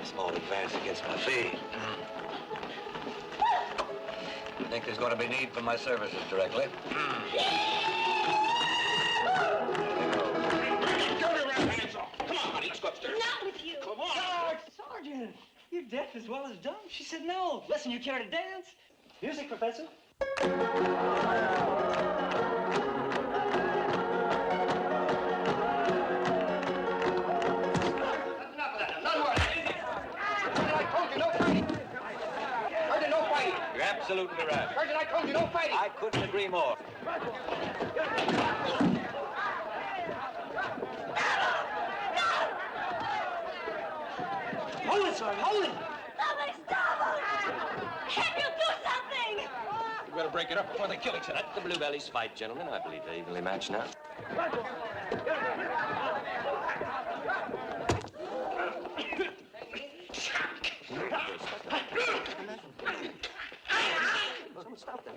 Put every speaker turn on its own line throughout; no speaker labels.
Small advance against my fee. I think there's going to be need for my services directly.
Get your hands off. Come on, honey, let's go upstairs.
Not with you.
Come on.
Sergeant, you're deaf as well as dumb. She said no. Listen, you care to dance? Music, Professor?
You're absolutely right.
Sergeant, I told you, no fighting.
I couldn't agree more.
Hold it, Sergeant, hold it!
Somebody stop him! Can't you do something?
You better break it up before they kill each other.
Let the Bluebellies fight, gentlemen. I believe they're evenly matched now.
Stop that.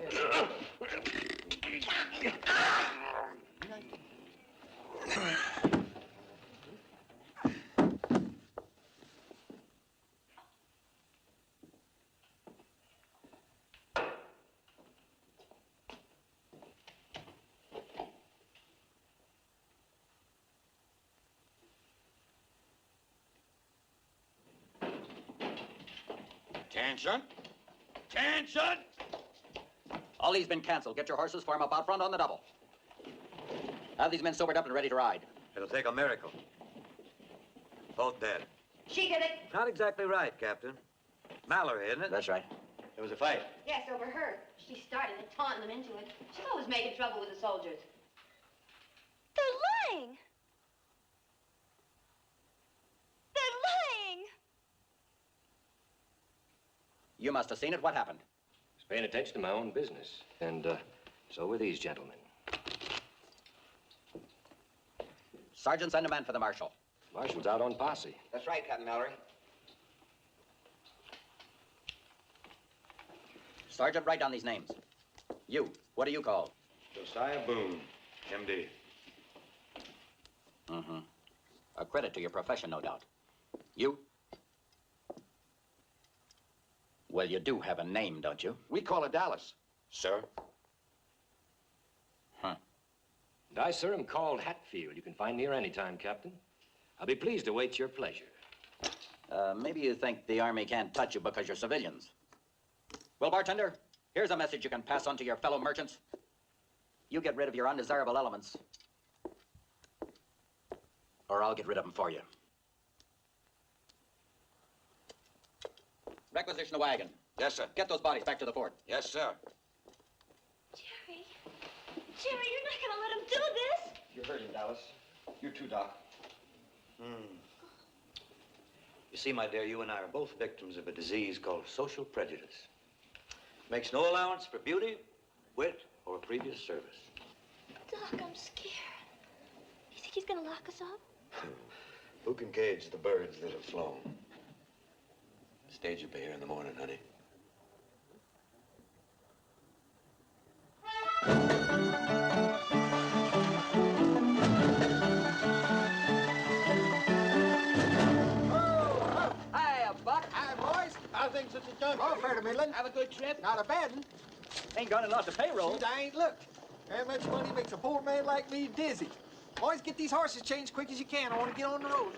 Attention. Attention.
All these been canceled. Get your horses, form up out front on the double. Have these men sobered up and ready to ride.
It'll take a miracle. Both dead.
She did it.
Not exactly right, Captain. Mallory, isn't it?
That's right.
There was a fight.
Yes, over her. She started it, taunting them into it. She's always making trouble with the soldiers.
They're lying. They're lying.
You must have seen it. What happened?
I was paying attention to my own business. And so were these gentlemen.
Sergeant, send a man for the marshal.
Marshal's out on posse.
That's right, Captain Mallory. Sergeant, write down these names. You, what do you call?
Josiah Boone, M.D.
Mm-hmm. A credit to your profession, no doubt. You? Well, you do have a name, don't you?
We call it Dallas, sir.
Huh.
And I, sir, am called Hatfield. You can find me here anytime, Captain. I'll be pleased to wait your pleasure.
Maybe you think the Army can't touch you because you're civilians. Well, bartender, here's a message you can pass on to your fellow merchants. You get rid of your undesirable elements, or I'll get rid of them for you. Requisition a wagon.
Yes, sir.
Get those bodies back to the fort.
Yes, sir.
Jerry. Jerry, you're not going to let him do this.
You're hurting, Dallas. You too, Doc. You see, my dear, you and I are both victims of a disease called social prejudice. Makes no allowance for beauty, wit, or previous service.
Doc, I'm scared. You think he's going to lock us up?
Who can cage the birds that have flown? Stage will be here in the morning, honey.
Hiya, Buck. Hi, boys. How things at the junction? Oh, fair to middling. Have a good trip? Not a bad one.
Ain't gone and lost a payroll.
Shoot, I ain't looked. How much money makes a poor man like me dizzy? Boys, get these horses changed quick as you can. I want to get on the road.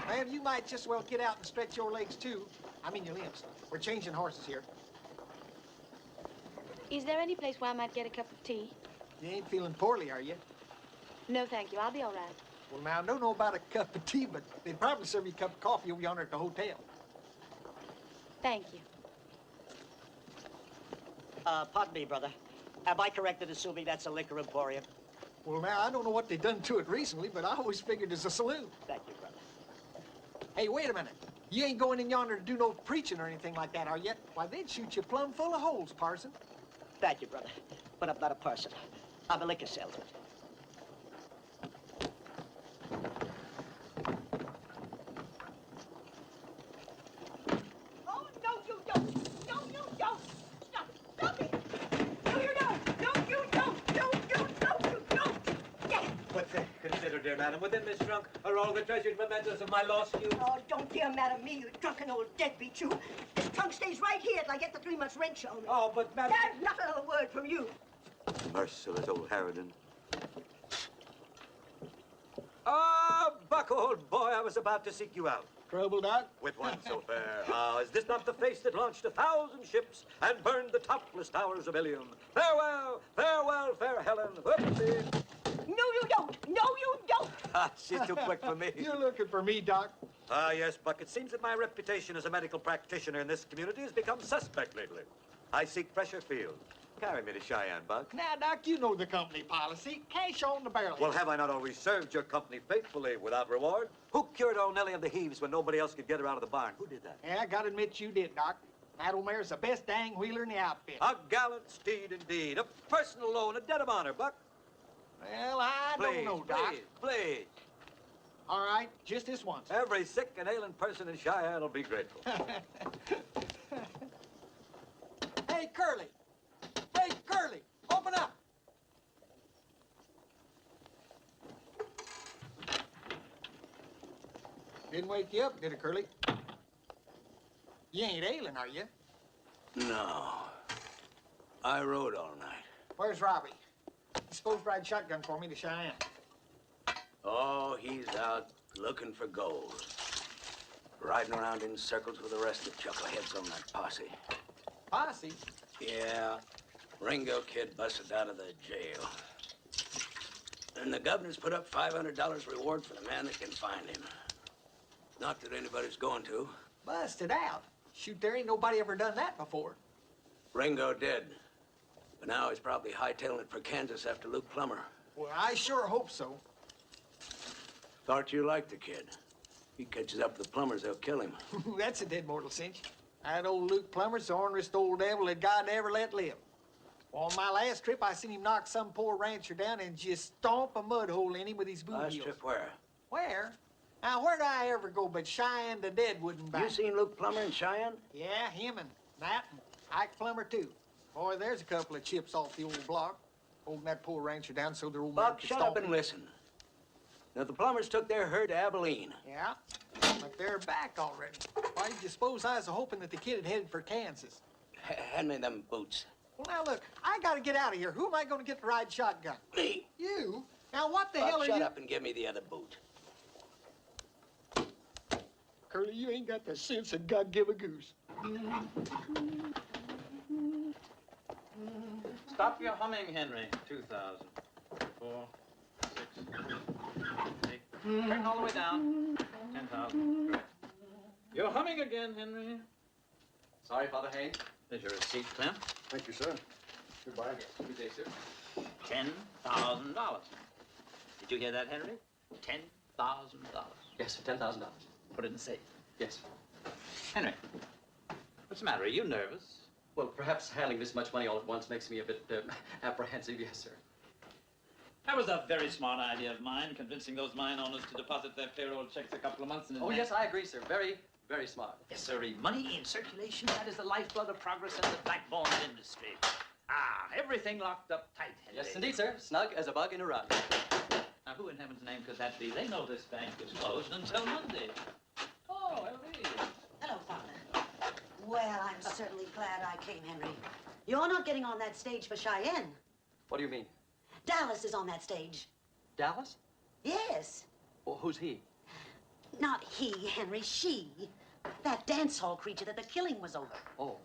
Ma'am, you might just well get out and stretch your legs, too. I mean your limbs. We're changing horses here.
Is there any place where I might get a cup of tea?
You ain't feeling poorly, are you?
No, thank you. I'll be all right.
Well, now, I don't know about a cup of tea, but they'd probably serve you a cup of coffee over yonder at the hotel.
Thank you.
Pardon me, brother. Am I correct in assuming that's a liquor emporium?
Well, now, I don't know what they've done to it recently, but I always figured it's a saloon.
Thank you, brother.
Hey, wait a minute. You ain't going in yonder to do no preaching or anything like that, are you? Why, they'd shoot you plumb full of holes, Parson.
Thank you, brother. But I'm not a parson. I'm a liquor salesman.
Oh, no, you don't. No, you don't. Stop it. Stop it. No, you don't. No, you don't. No, you don't. You don't. Yes.
But consider, dear madam, within this trunk are all the treasured mementos of my lost youth.
Oh, don't dare mad at me, you drunken old deadbeat, you. This trunk stays right here till I get the 3 months' rent shown.
Oh, but madam...
There's not another word from you.
Merciless old harridan. Ah, Buck, old boy, I was about to seek you out.
Trouble, Doc?
With one so fair. Ah, is this not the face that launched 1,000 ships and burned the topless towers of Ilium? Farewell, farewell, fair Helen. Whoopsie.
No, you don't. No, you don't.
Ah, she's too quick for me.
You're looking for me, Doc.
Ah, yes, Buck. It seems that my reputation as a medical practitioner in this community has become suspect lately. I seek fresher field. Carry me to Cheyenne, Buck.
Now, Doc, you know the company policy. Cash on the barrel.
Well, have I not always served your company faithfully without reward? Who cured old Nellie of the heaves when nobody else could get her out of the barn? Who did that?
Yeah, I gotta admit you did, Doc. That old mare's the best dang wheeler in the outfit.
A gallant steed indeed. A personal loan, a debt of honor, Buck.
Well, I don't know, Doc.
Please.
All right, just this once.
Every sick and ailing person in Cheyenne will be grateful.
Hey, Curly. Hey, Curly, open up. Didn't wake you up, did it, Curly? You ain't ailing, are you?
No. I rode all night.
Where's Robbie? He's supposed to ride shotgun for me to Cheyenne.
Oh, he's out looking for gold. Riding around in circles with the rest of the chuckleheads on that posse.
Posse?
Yeah. Ringo kid busted out of the jail. And the governor's put up $500 reward for the man that can find him. Not that anybody's going to.
Busted out. Shoot, there ain't nobody ever done that before.
Ringo dead. But now he's probably hightailing it for Kansas after Luke Plummer.
Well, I sure hope so.
Thought you liked the kid. He catches up with the Plumbers, they'll kill him.
That's a dead mortal cinch. That old Luke Plummer's the orneryest old devil that God ever let live. On my last trip, I seen him knock some poor rancher down and just stomp a mud hole in him with his boot
Last
heels.
trip where?
Where? Now, where'd I ever go but Cheyenne to Deadwood and back?
You seen Luke Plummer in Cheyenne?
Yeah, him and that and Ike Plummer, too. Boy, there's a couple of chips off the old block, holding that poor rancher down so their old man
Buck,
could
shut
stomp
up and
him.
listen. Now, the Plumbers took their herd to Abilene.
Yeah, but they're back already. Why did you suppose I was hoping that the kid had headed for Kansas?
Hand me them boots.
Well, now, look, I gotta get out of here. Who am I gonna get to ride shotgun?
Me?
You? Now, what the
Buck,
hell are
shut
you...
up and give me the other boot.
Curly, you ain't got the sense that God give a goose.
Stop your humming, Henry. 2,000. 4, 6, 8. Turn all the way down. 10,000. Great. You're humming again, Henry.
Sorry, Father Haynes.
There's your receipt, Clem.
Thank you, sir. Goodbye. Good day, sir.
$10,000. Did you hear that, Henry? $10,000.
Yes, sir, $10,000.
Put it in the safe.
Yes.
Henry, what's the matter? Are you nervous?
Well, perhaps handling this much money all at once makes me a bit apprehensive, yes, sir.
That was a very smart idea of mine, convincing those mine owners to deposit their payroll checks a couple of months in advance.
Oh, yes, I agree, sir. Very, very smart.
Yes, sir. Money in circulation, that is the lifeblood of progress and the backbone of industry. Ah, everything locked up tight, Henry.
Yes, indeed, sir. Snug as a bug in a rug.
Now, who in heaven's name could that be? They know this bank is closed until Monday. Oh, Elvie.
Hello, Father. Well, I'm certainly glad I came, Henry. You're not getting on that stage for Cheyenne.
What do you mean?
Dallas is on that stage.
Dallas?
Yes.
Well, who's he?
Not he, Henry, she. That dance hall creature that the killing was over.
Oh.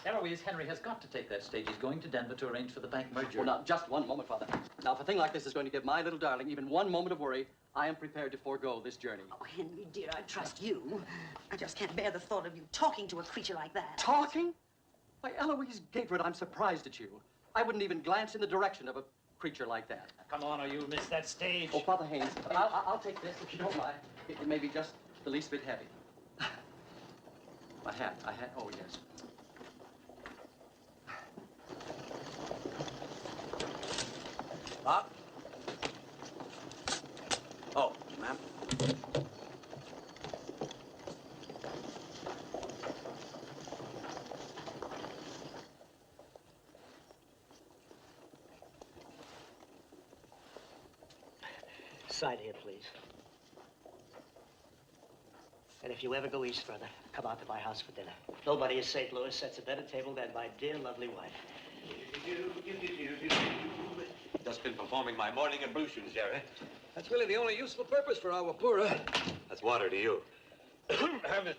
Eloise, Henry has got to take that stage. He's going to Denver to arrange for the bank merger.
Well, now, just one moment, Father. Now, if a thing like this is going to give my little darling even one moment of worry, I am prepared to forego this journey.
Oh, Henry, dear, I trust you. I just can't bear the thought of you talking to a creature like that.
Talking? Why, Eloise Gateward, I'm surprised at you. I wouldn't even glance in the direction of a creature like that.
Now, come on, or you'll miss that stage.
Oh, Father Haynes, I'll take this if you don't mind. It may be just the least bit heavy. My hat, oh, yes.
Bob? Oh, ma'am.
Side here, please. And if you ever go east further, come out to my house for dinner. Nobody in St. Louis sets a better table than my dear, lovely wife.
Just been performing my morning ablutions, Jerry. That's really the only useful purpose for our pura. That's water to you. I'm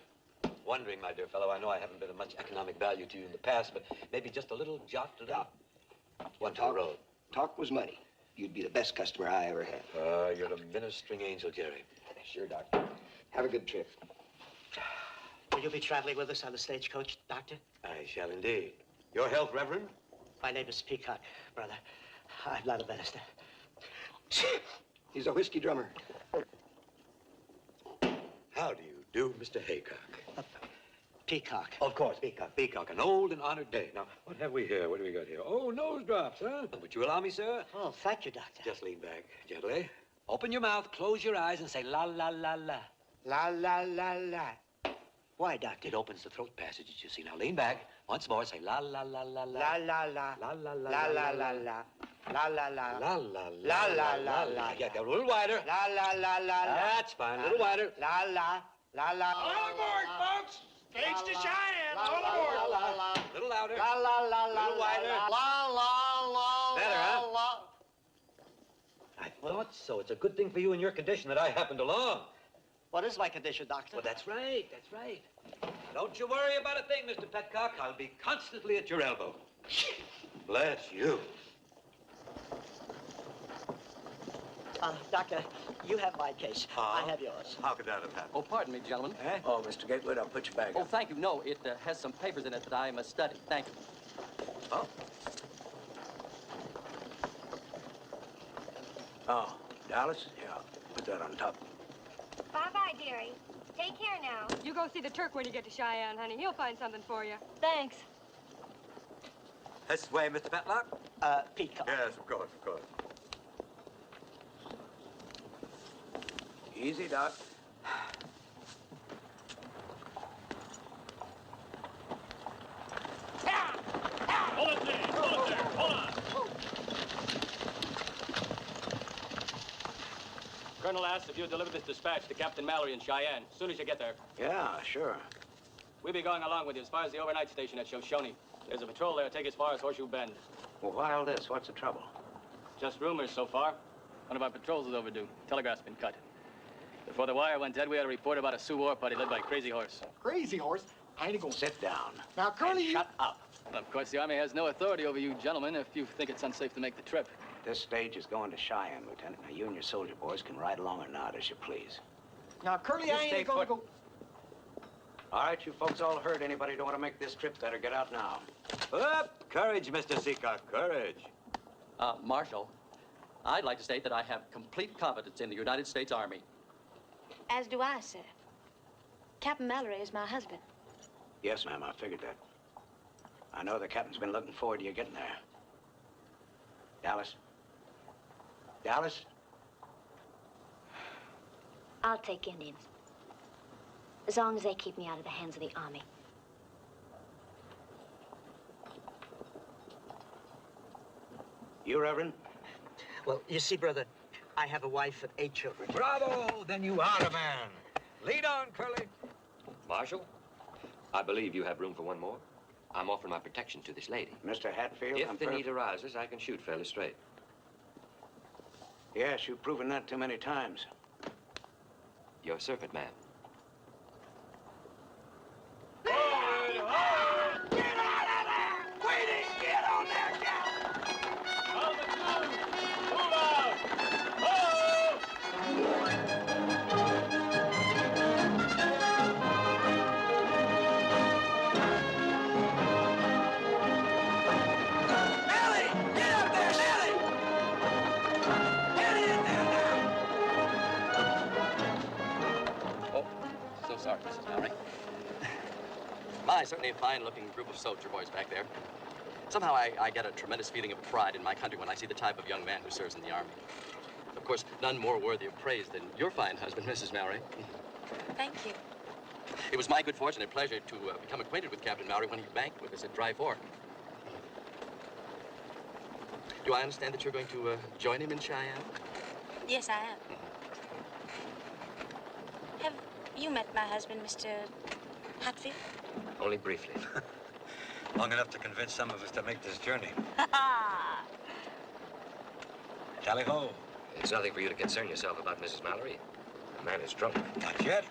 wondering, my dear fellow, I know I haven't been of much economic value to you in the past, but maybe just a little jot to the one to the road.
Talk was money. You'd be the best customer I ever had.
You're the ministering angel, Jerry.
Sure, Doctor. Have a good trip.
Will you be traveling with us on the stagecoach, Doctor?
I shall indeed. Your health, Reverend?
My name is Peacock, brother. I'm not a minister.
He's a whiskey drummer.
How do you do, Mr. Haycock?
Peacock.
Of course, Peacock. Peacock, an old and honored day. Now, what have we here? What do we got here? Oh, nose drops, huh? Would you allow me, sir?
Oh, thank you, Doctor.
Just lean back gently. Open your mouth, close your eyes, and say la, la, la, la.
La, la, la, la. Why, Doctor?
It opens the throat passages, you see. Now, lean back. Once more, say la, la, la, la, la.
La, la, la.
La, la, la,
La, la, la, la. La, la, la.
La, la,
La, la, la, la.
Yeah, a little wider.
La, la, la, la, la.
That's fine. A little wider.
La, la, la, la.
All aboard, folks! Stage to Cheyenne! All aboard!
A little louder.
La, la, la, la.
A little wider.
La, la, la.
Better, huh? I thought so. It's a good thing for you in your condition that I happened along.
What is my condition, Doctor?
Well, that's right. That's right. Don't you worry about a thing, Mr. Petcock. I'll be constantly at your elbow. Bless you.
Doctor, you have my case. I have yours.
How could that have happened?
Oh, pardon me, gentlemen.
Eh? Oh, Mr. Gatewood, I'll put you back.
Oh, thank you. No, it has some papers in it that I must study. Thank you.
Oh.
Oh, Dallas? Yeah, put that on top.
Bye-bye, dearie. Take care now.
You go see the Turk when you get to Cheyenne, honey. He'll find something for you. Thanks.
This way, Mr. Petlock?
Peacock.
Yes, of course, of course.
Easy, Doc.
Hold it there! Hold it there! Hold on!
Colonel asks if you'll deliver this dispatch to Captain Mallory in Cheyenne as soon as you get there.
Yeah, sure.
We'll be going along with you as far as the overnight station at Shoshone. There's a patrol there. Take as far as Horseshoe Bend.
Well, why all this? What's the trouble?
Just rumors so far. One of our patrols is overdue. Telegraph's been cut. Before the wire went dead, we had a report about a Sioux war party led by Crazy Horse.
Crazy Horse? I ain't gonna...
Sit down.
Now, Curly,
Shut up.
Well, of course, the Army has no authority over you gentlemen if you think it's unsafe to make the trip.
This stage is going to Cheyenne, Lieutenant. Now, you and your soldier boys can ride along or not, as you please.
Now, Curly,
You
I
stay
ain't gonna
put.
go...
All right, you folks all heard. Anybody who want to make this trip better get out now.
Up! Courage, Mr. Seacock, courage.
Marshal, I'd like to state that I have complete confidence in the United States Army.
As do I, sir. Captain Mallory is my husband.
Yes, ma'am, I figured that. I know the captain's been looking forward to you getting there. Dallas, Dallas?
I'll take Indians. As long as they keep me out of the hands of the Army.
You, Reverend?
Well, you see, brother, I have a wife and 8 children.
Bravo! Then you are a man. Lead on, Curly.
Marshal, I believe you have room for one more. I'm offering my protection to this lady.
Mr. Hatfield,
If the need arises, I can shoot fairly straight.
Yes, you've proven that too many times.
Your servant, ma'am.
Get out of there! Queenie, get on there, Move out! Nellie! Get up there, Nellie! Get in there now!
Oh, so sorry, Mrs. Mallory. My, certainly a fine-looking group of soldier boys back there. Somehow I get a tremendous feeling of pride in my country when I see the type of young man who serves in the Army. Of course, none more worthy of praise than your fine husband, Mrs. Mallory.
Thank you.
It was my good fortune and pleasure to become acquainted with Captain Mallory when he banked with us at Dry Fork. Do I understand that you're going to join him in Cheyenne?
Yes, I am. Have you met my husband, Mr. Hatfield?
Only briefly.
Long enough to convince some of us to make this journey. Tally-ho.
It's nothing for you to concern yourself about, Mrs. Mallory. The man is drunk.
Not yet.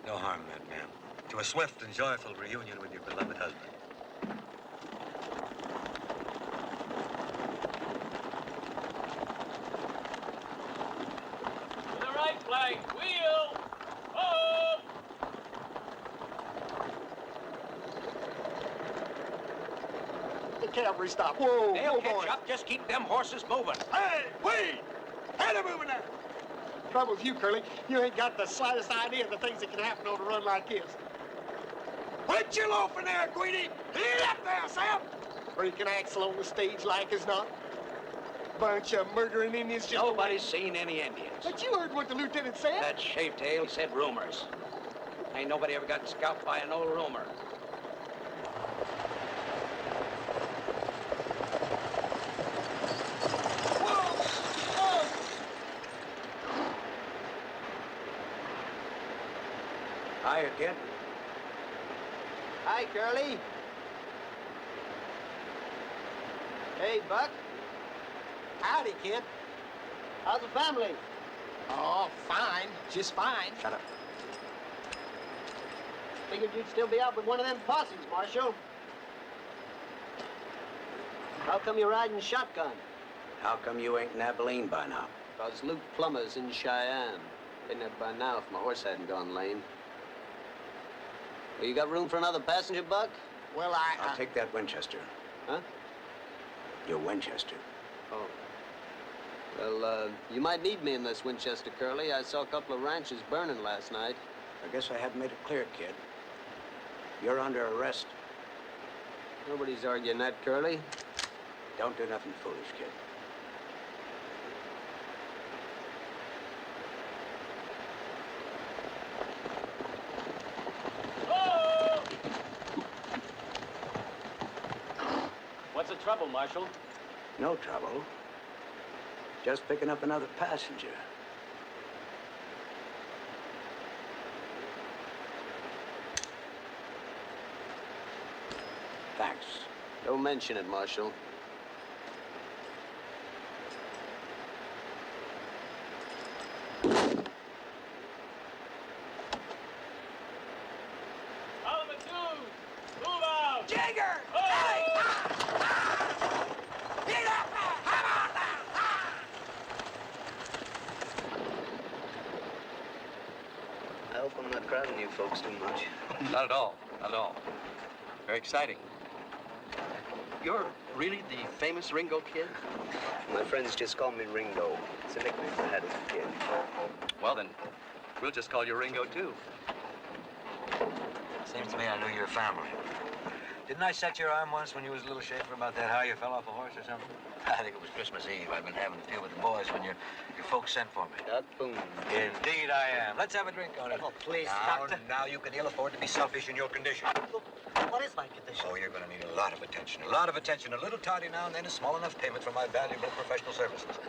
No harm meant, ma'am. To a swift and joyful reunion with your beloved husband.
To the right flank, wheel! Oh!
The cavalry stop. Whoa,
They'll
whoa,
catch
boy.
up. Just keep them horses moving.
Hey, wait! Head of moving now. Trouble with you, Curly, you ain't got the slightest idea of the things that can happen on a run like this. Put your loafing there, Queenie. Lead up there, Sam. Breaking axle on the stage like as not. Bunch of murdering Indians just...
Nobody's seen any Indians.
But you heard what the lieutenant said.
That shaved-tail said rumors. Ain't nobody ever got scalped by an old rumor. Hiya, kid.
Hi, Curly. Hey, Buck.
Howdy, kid.
How's the family?
Oh, fine. Just fine.
Shut up.
Figured you'd still be out with one of them posses, Marshal. How come you're riding shotgun?
How come you ain't in Abilene by now?
'Cause Luke Plummer's in Cheyenne. Been there by now if my horse hadn't gone lame. Well, you got room for another passenger, Buck?
Well,
I'll take that Winchester.
Huh?
Your Winchester.
Oh. Well, you might need me in this Winchester, Curly. I saw a couple of ranches burning last night.
I guess I haven't made it clear, kid. You're under arrest.
Nobody's arguing that, Curly.
Don't do nothing foolish, kid.
What's the trouble, Marshal?
No trouble. Just picking up another passenger. Thanks.
Don't mention it, Marshal.
Move out! Jigger! Get up there! Come on now!
I hope I'm not crowding you folks too much.
Not at all. Not at all. Very exciting. You're really the famous Ringo Kid?
My friends just call me Ringo. It's a nickname I had as a kid.
Well, then, we'll just call you Ringo, too.
Seems to me I knew your family. Didn't I set your arm once when you was a little shaver about that how you fell off a horse or something? I think it was Christmas Eve. I've been having a deal with the boys when your folks sent for me.
Boom.
Indeed I am. Let's have a drink on it.
Oh, please,
now,
Doctor.
Now you can ill afford to be selfish in your condition.
What is my condition?
Oh, you're going to need a lot of attention. A lot of attention. A little toddy now and then is small enough payment for my valuable professional services.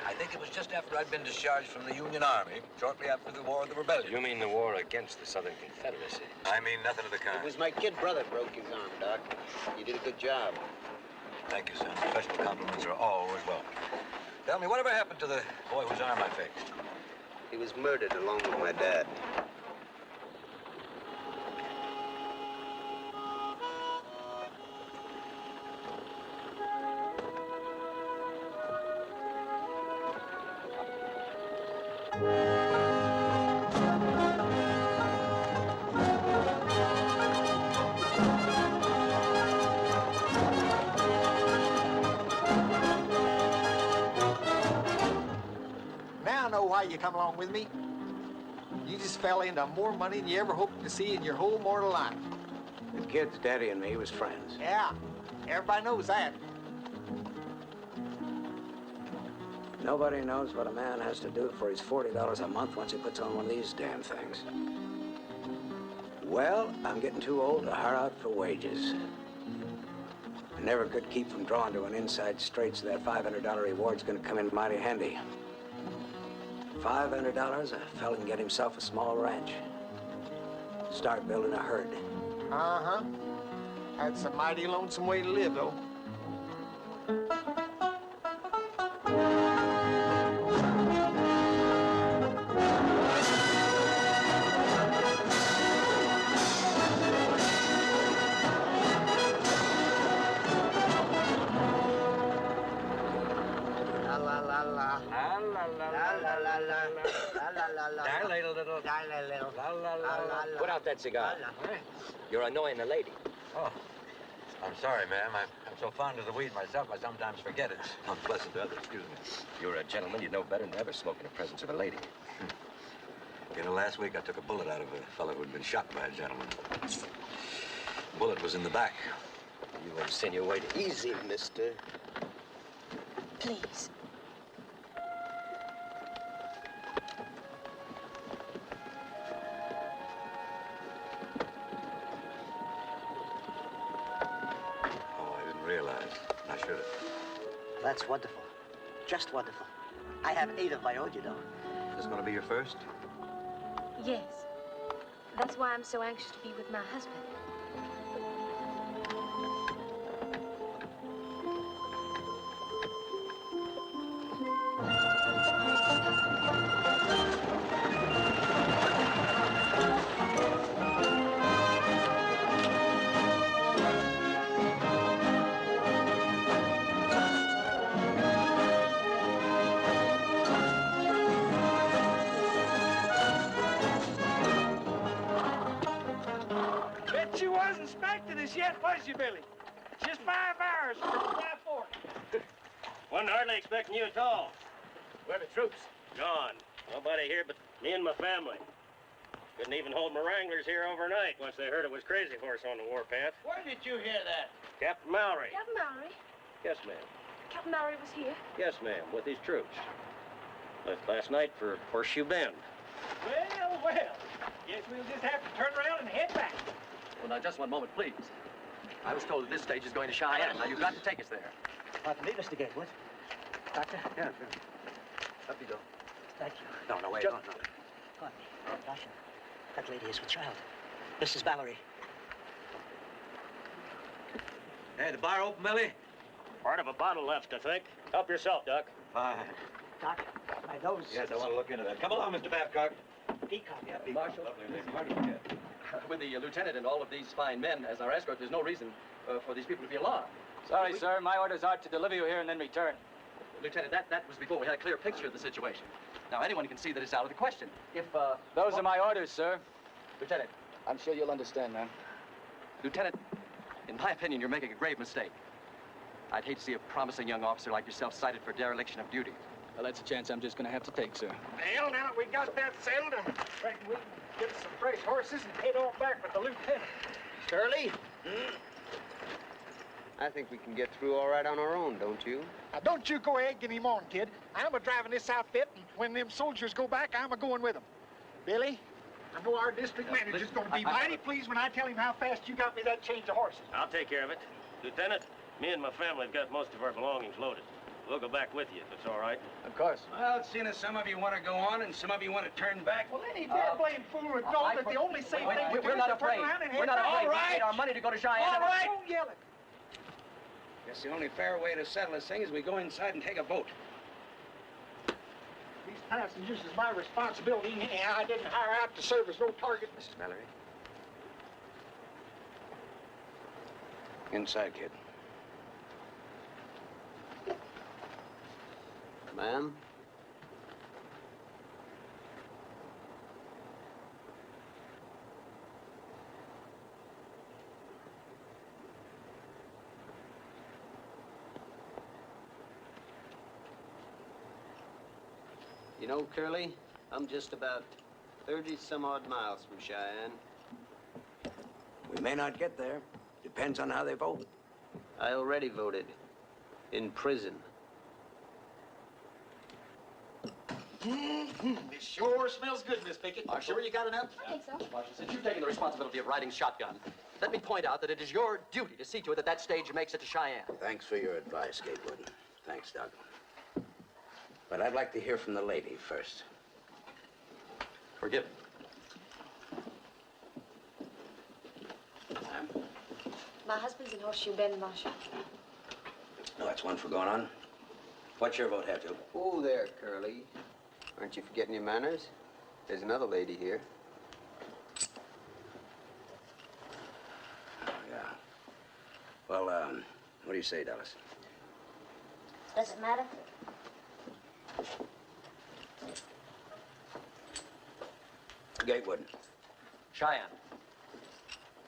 I think it was just after I'd been discharged from the Union Army, shortly after the War of the Rebellion.
You mean the war against the Southern Confederacy?
I mean nothing of the kind.
It was my kid brother broke his arm, Doc. You did a good job.
Thank you, son. Professional compliments are always welcome. Tell me, whatever happened to the boy whose arm I fixed?
He was murdered along with my dad.
Now I know why you come along with me. You just fell into more money than you ever hoped to see in your whole mortal life.
The kid's daddy and me was friends.
Yeah, everybody knows that.
Nobody knows what a man has to do for his $40 a month once he puts on one of these damn things. Well, I'm getting too old to hire out for wages. I never could keep from drawing to an inside straight, so that $500 reward's gonna come in mighty handy. $500, a fella can get himself a small ranch. Start building a herd.
Uh-huh. That's a mighty lonesome way to live, though.
Dilate a little.
Put out that cigar. You're annoying the lady.
Oh, I'm sorry, ma'am. I'm so fond of the weed myself, I sometimes forget it's unpleasant to others. Excuse me.
You're a gentleman. You'd know better than ever smoke in the presence of a lady.
You know, last week I took a bullet out of a fellow who'd been shot by a gentleman. The bullet was in the back.
You insinuate.
Easy, mister.
Please.
Oh, I didn't realize. I should have.
That's wonderful. Just wonderful. I have 8 of my own, you know.
This going to be your first?
Yes. That's why I'm so anxious to be with my husband.
Bet you wasn't expecting us yet, was you, Billy? Just 5 hours from 5:40.
Wasn't hardly expecting you at all. Where are the troops? Gone. Nobody here but me and my family. Couldn't even hold my wranglers here overnight once they heard it was Crazy Horse on the warpath.
Where did you hear that?
Captain Mallory.
Captain Mallory?
Yes, ma'am.
Captain Mallory was here.
Yes, ma'am, with his troops. Left last night for Horseshoe Bend.
Well, well. Guess we'll just have to turn around and head back.
Well, now, just one moment, please. I was told that this stage is going to Cheyenne. Now, you've got to take us there.
Pardon me, Mr. Gatewood. Doctor?
Yeah, sure. Up you go.
Thank you.
No, wait.
Pardon me. Doctor, that lady is with child. Mrs. Mallory.
Hey, the bar open, Millie?
Part of a bottle left, I think. Help yourself, Doc.
Fine.
Doc, my nose.
Yes, I want to look into that. Come along, Mr. Babcock.
Peacock.
Yeah,
Marshal.
Lovely lady. Hard to forget.
With the lieutenant and all of these fine men as our escort, there's no reason for these people to be alarmed.
Sorry, sir. My orders are to deliver you here and then return.
Lieutenant, that was before we had a clear picture of the situation. Now, anyone can see that it's out of the question. If,
Those are my orders, sir.
Lieutenant.
I'm sure you'll understand, man.
Lieutenant, in my opinion, you're making a grave mistake. I'd hate to see a promising young officer like yourself cited for dereliction of duty.
Well, that's a chance I'm just going to have to take, sir.
Well, now that we got that settled, I reckon we can get some fresh horses and head on back with the lieutenant.
Curly? I think we can get through all right on our own, don't you?
Now, don't you go egging him on, kid. I'm a-driving this outfit, and when them soldiers go back, I'm a-going with them. Billy, I know our district manager's going to be mighty pleased when I tell him how fast you got me that change of horses.
I'll take care of it. Lieutenant, me and my family have got most of our belongings loaded. We'll go back with you if it's all right.
Of course. Well, seeing as some of you want to go on and some of you want to turn back.
Well, any damn blame fool would know that the only safe thing to do
We're
is
not
to turn
afraid.
around and
We're
head
not
back.
afraid.
All
We
right.
paid our money to go to Cheyenne.
All right. Don't yell it.
Guess the only fair way to settle this thing is we go inside and take a vote.
These passengers is my responsibility, and I didn't hire out to serve as no target.
Mrs. Mallory?
Inside, kid.
Ma'am? You know, Curly, I'm just about 30-some-odd miles from Cheyenne.
We may not get there. Depends on how they vote.
I already voted. In prison.
This sure smells good, Miss Pickett.
Marshal?
Sure you got enough?
I think so.
Marshal, since you've taken the responsibility of riding shotgun, let me point out that it is your duty to see to it that that stage makes it to Cheyenne.
Thanks for your advice, Gatewood. Thanks, Doug. But I'd like to hear from the lady first.
Forgive me.
Ma'am?
My husband's in Horseshoe Bend, Marshal.
No, that's one for going on. What's your vote, Hatfield?
Oh, there, Curly. Aren't you forgetting your manners? There's another lady here.
Yeah. Well, what do you say, Dallas?
Does it matter?
Gatewood.
Cheyenne.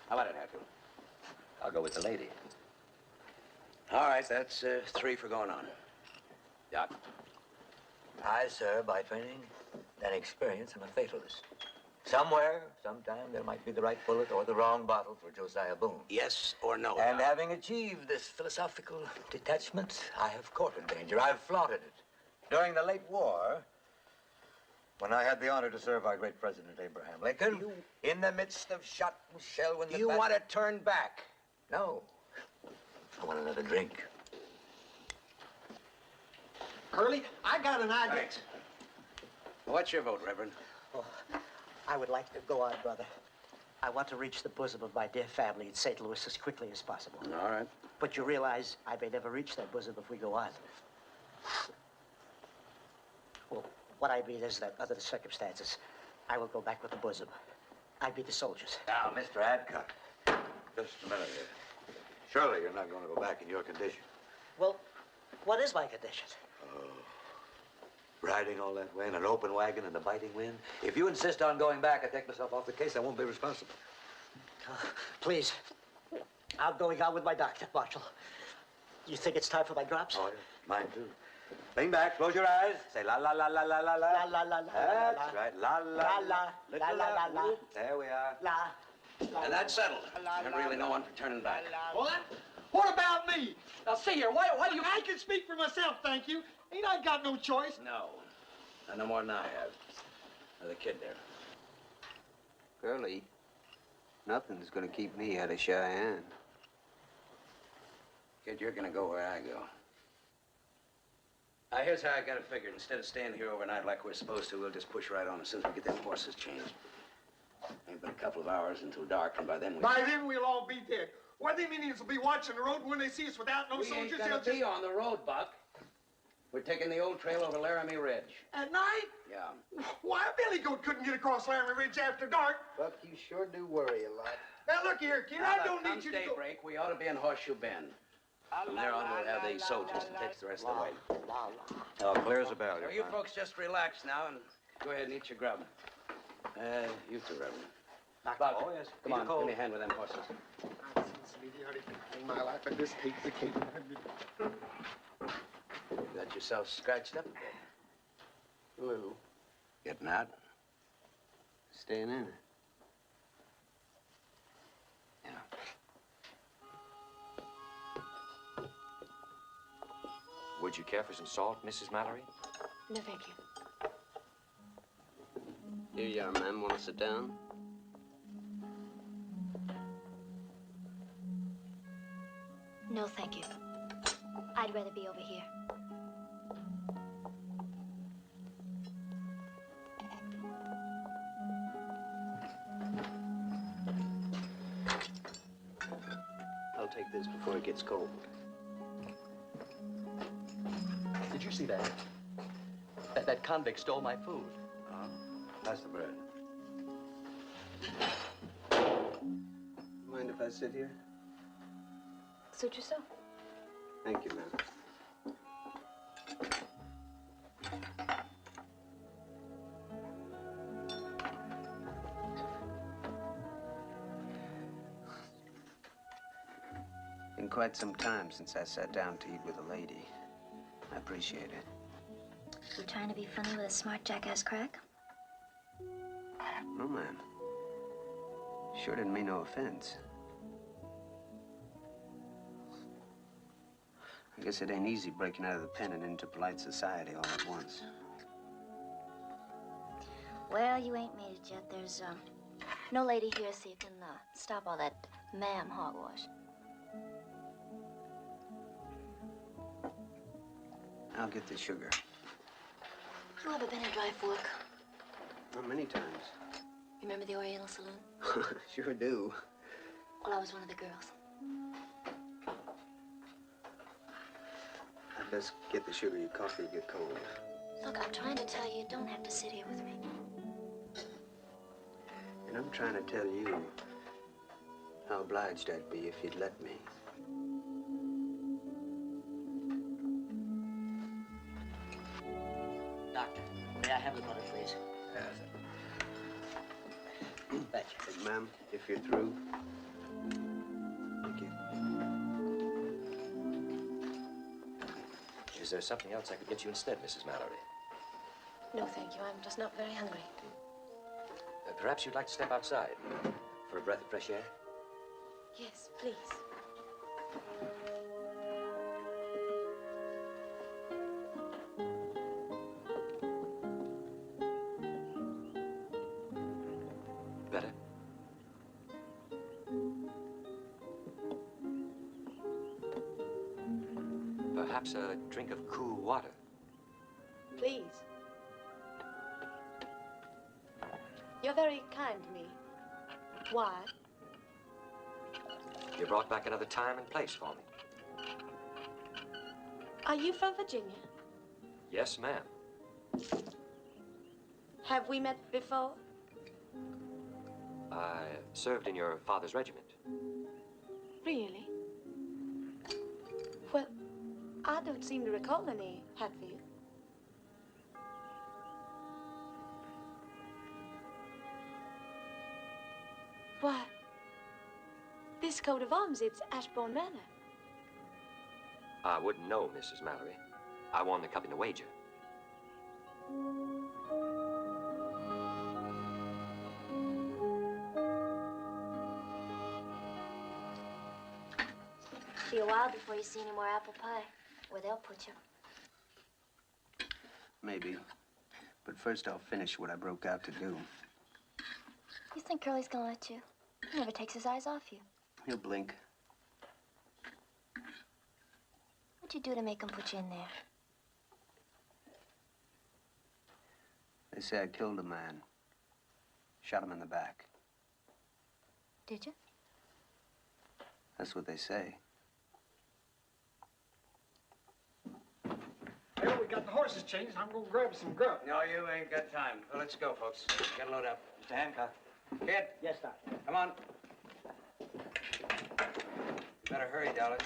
How about it, Hatfield?
I'll go with the lady.
All right, that's 3 for going on. Doc?
I, sir, by training and experience, am a fatalist. Somewhere, sometime, there might be the right bullet or the wrong bottle for Josiah Boone.
Yes or no?
And
Doc?
having achieved this philosophical detachment, I have courted danger. I've flaunted it. During the late war, when I had the honor to serve our great President Abraham Lincoln, in the midst of shot and shell, when
You want to turn back?
No. I want another drink.
Curly, I got an idea.
Thanks. What's your vote, Reverend?
Oh, I would like to go on, brother. I want to reach the bosom of my dear family in St. Louis as quickly as possible.
All right.
But you realize I may never reach that bosom if we go on. Well, what I mean is that under the circumstances, I will go back with the bosom. I beat the soldiers.
Now, Mr. Adcock, just a minute here. Surely you're not going to go back in your condition.
Well, what is my condition?
Riding all that way in an open wagon in the biting wind? If you insist on going back, I take myself off the case. I won't be responsible.
Please. I'm going out with my doctor, Marshal. You think it's time for my drops?
Oh, yeah. Mine, too. Lean back, close your eyes. Say la la la la la la la.
La la la la.
That's right. La la
la la la la la.
There we are.
La.
And that's settled. And really no one for turning back.
What? What about me?
Now, see here, why do you...
I can speak for myself, thank you. Ain't I got no choice?
No. Not no more than I have. Or the kid there.
Curly, nothing's gonna keep me out of Cheyenne.
Kid, you're gonna go where I go. Here's how I got it figured. Instead of staying here overnight like we're supposed to, we'll just push right on as soon as we get them horses changed. Ain't but a couple of hours until dark, and by then
By then we'll all be dead. Why, them Indians will be watching the road, and when they see us without no
we
soldiers,
ain't
they'll
gonna
just...
be on the road, Buck. We're taking the old trail over Laramie Ridge.
At night?
Yeah.
Why, a billy goat couldn't get across Laramie Ridge after dark.
Buck, you sure do worry a lot.
Now, look here, kid, I don't need you to go...
daybreak, we ought to be in Horseshoe Bend. From there on, we'll have these soldiers to take us the rest of the way.
Oh, clear as a bell.
So you folks just relax now and go ahead and eat your grub. You too, Reverend. Buck,
Oh, yes.
come on, give me a hand with them horses.
In my life, I just hate the king.
You got yourself scratched up a bit.
A little.
Getting out?
Staying in.
Yeah.
Would you care for some salt, Mrs. Mallory?
No, thank you.
Here you are, ma'am. Want to sit down?
No, thank you. I'd rather be over here.
I'll take this before it gets cold.
Did you see that? That convict stole my food.
That's the bread.
Mind if I sit here?
Suit yourself.
Thank you, ma'am. Been quite some time since I sat down to eat with a lady. I appreciate it.
You trying to be funny with a smart jackass crack?
No, ma'am. Sure didn't mean no offense. I guess it ain't easy breaking out of the pen and into polite society all at once.
Well, you ain't made it yet. There's, no lady here, so you can, stop all that ma'am hogwash.
I'll get the sugar.
You ever been in dry fork?
Not many times.
Remember the Oriental Saloon?
Sure do.
Well, I was one of the girls.
I'd best get the sugar. Your coffee will get cold.
Look, I'm trying to tell you, you don't have to sit here with me.
And I'm trying to tell you how obliged I'd be if you'd let me.
Doctor, may I have the butter, please?
Thank you. Ma'am, if you're through. Thank you.
Is there something else I could get you instead, Mrs. Mallory?
No, thank you. I'm just not very hungry.
Perhaps you'd like to step outside for a breath of fresh air?
Yes, please.
Better? Perhaps a drink of cool water.
Please. You're very kind to me. Why?
You brought back another time and place for me.
Are you from Virginia?
Yes, ma'am.
Have we met before?
I served in your father's regiment.
Really? Well, I don't seem to recall any Hatfield. Why, this coat of arms, it's Ashbourne Manor.
I wouldn't know, Mrs. Mallory. I won the cup in the wager.
Be a while before you see any more apple pie, where they'll put you.
Maybe. But first I'll finish what I broke out to do.
You think Curly's gonna let you? He never takes his eyes off you.
He'll blink.
What'd you do to make him put you in there?
They say I killed a man. Shot him in the back.
Did you?
That's what they say.
Well, we got the horses changed. I'm gonna grab some grub.
No, you ain't got time. Well, let's go, folks. Get a load up. Mr. Hancock. Kid.
Yes, Doctor.
Come on. You better hurry, Dollar.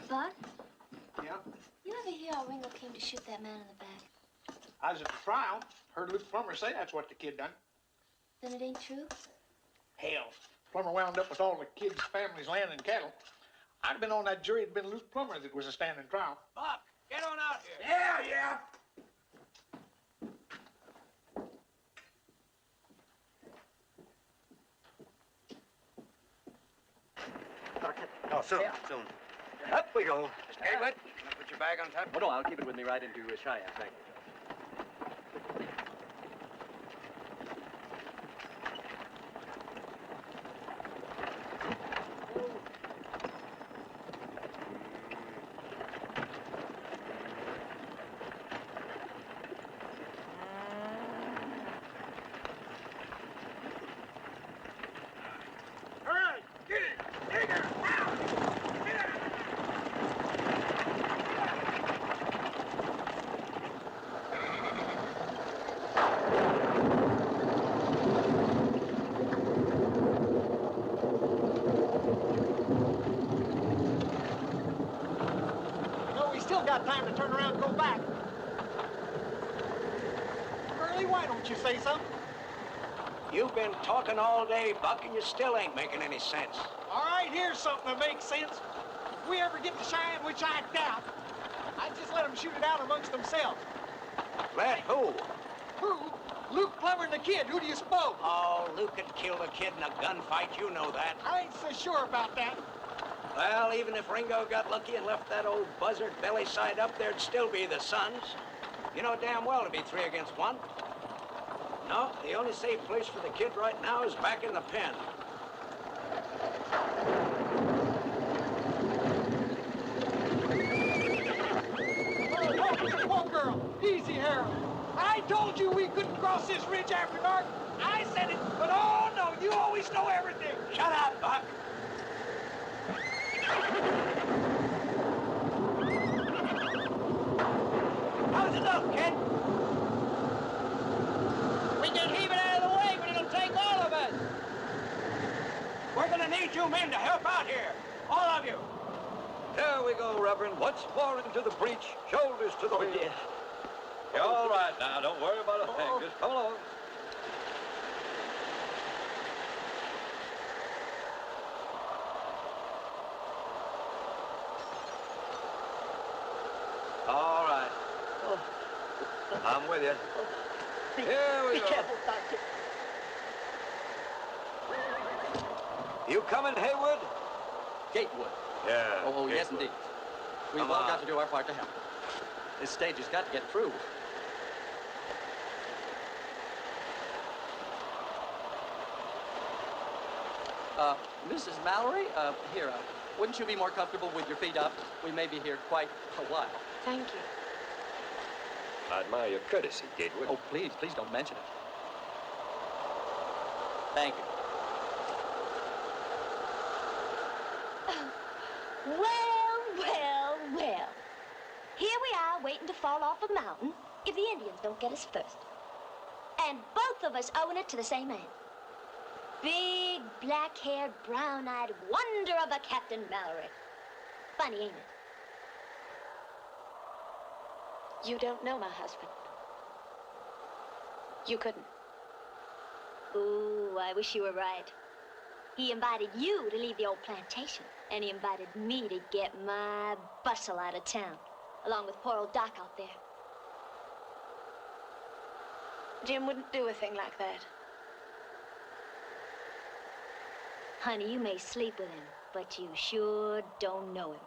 Bud?
Yeah?
You ever hear how Ringo came to shoot that man in the back?
I was at the trial. Heard Luke Plummer say that's what the kid done.
Then it ain't true?
Hell, Plummer wound up with all the kid's family's land and cattle. I'd have been on that jury. It'd been Luke Plummer that was a standing trial.
Buck, get on out here.
Yeah, yeah.
soon, soon. Up we go.
Mr. Gatewood, put your bag on top.
Oh, no, I'll keep it with me right into Cheyenne, thank you.
No, we still got time to turn around and go back. Curly, why don't you say something?
You've been talking all day, Buck, and you still ain't making any sense.
All right, here's something that makes sense. If we ever get to Cheyenne, which I doubt, I'd just let them shoot it out amongst themselves.
Let who?
Who? Luke Plummer and the kid. Who do you suppose?
Oh, Luke could kill the kid in a gunfight. You know that.
I ain't so sure about that.
Well, even if Ringo got lucky and left that old buzzard belly side up, there'd still be the Sons. You know damn well to be 3 against 1. No, the only safe place for the kid right now is back in the pen.
Oh, girl. Easy, Harold. I told you we couldn't cross this ridge after dark. I said it, but oh, no, you always know everything.
Shut up, Buck. How's it look, kid?
We can heave it out of the way, but it'll take all of us.
We're gonna need you men to help out here. All of you.
There we go, Reverend. Once more into the breach, shoulders to the wheel. You're all right now. Don't worry about a thing. Just come along. All right. I'm with you. Here we go.
Be careful, Doctor.
You coming, Haywood?
Gatewood.
Yeah.
Oh, yes,
Gatewood.
indeed. We've
Come
all
on.
got to do our part to help. This stage has got to get through. Mrs. Mallory, here, wouldn't you be more comfortable with your feet up? We may be here quite a while.
Thank you.
I admire your courtesy, Gatewood.
Oh, please don't mention it. Thank you.
Well. Here we are waiting to fall off a mountain if the Indians don't get us first. And both of us owing it to the same man. Big, black-haired, brown-eyed wonder of a Captain Mallory. Funny, ain't it?
You don't know my husband. You couldn't.
Ooh, I wish you were right. He invited you to leave the old plantation, and he invited me to get my bustle out of town, along with poor old Doc out there.
Jim wouldn't do a thing like that.
Honey, you may sleep with him, but you sure don't know him.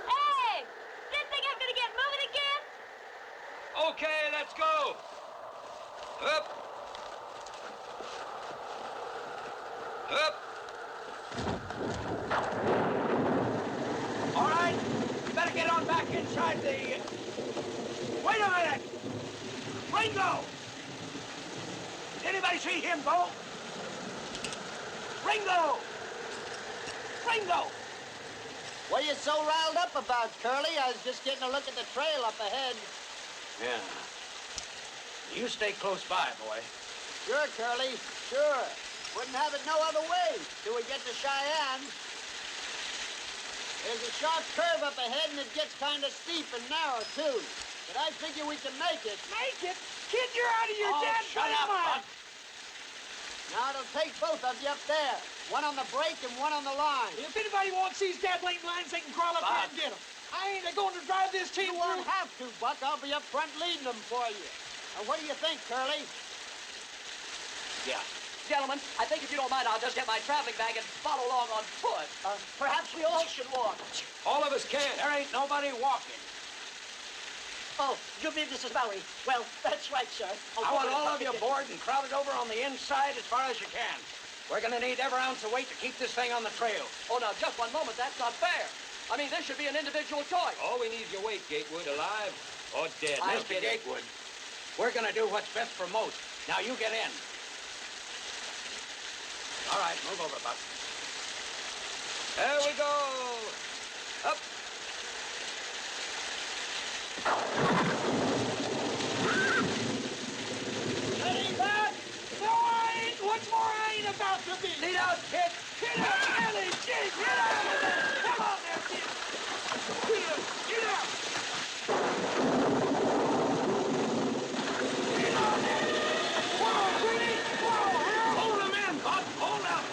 Hey! This thing ain't gonna get moving again?
Okay, let's go. Up. Up.
All right, better get on back inside the... Wait a minute! Ringo! Anybody see him go? Ringo! Ringo!
What are you so riled up about, Curly? I was just getting a look at the trail up ahead.
Yeah. You stay close by, boy.
Sure, Curly, sure. Wouldn't have it no other way till we get to Cheyenne. There's a sharp curve up ahead, and it gets kind of steep and narrow, too. But I figure we can make it.
Make it? Kid, you're out of your damn
shut up,
mind.
Buck.
Now, it'll take both of you up there. One on the brake and one on the line.
If anybody wants these gasoline lines, they can crawl up here and get them. I ain't going to drive this team
You won't have to, Buck. I'll be up front leading them for you. Now, what do you think, Curly?
Yeah.
Gentlemen, I think if you don't mind, I'll just get my traveling bag and follow along on foot.
Perhaps we all should walk.
All of us can. There ain't nobody walking.
Oh, you mean Mrs. Mallory? Well, that's right, sir.
I want all of you aboard and crowded over on the inside as far as you can. We're gonna need every ounce of weight to keep this thing on the trail.
Oh, now, just one moment. That's not fair. I mean, this should be an individual choice.
All we need is your weight, Gatewood, alive or dead.
Mr. Gatewood, we're gonna do what's best for most. Now you get in. All right, move over, Buck.
There we go. Up.
Ready, bud? No, I ain't. What's more, I ain't about to be.
Lead out, kid.
Get out, Ellie, Jake, get out of there. Come on there, kid. Get out. Get on there. Whoa, Queenie. Whoa, Harold. Hold him in, Buck. Hold up.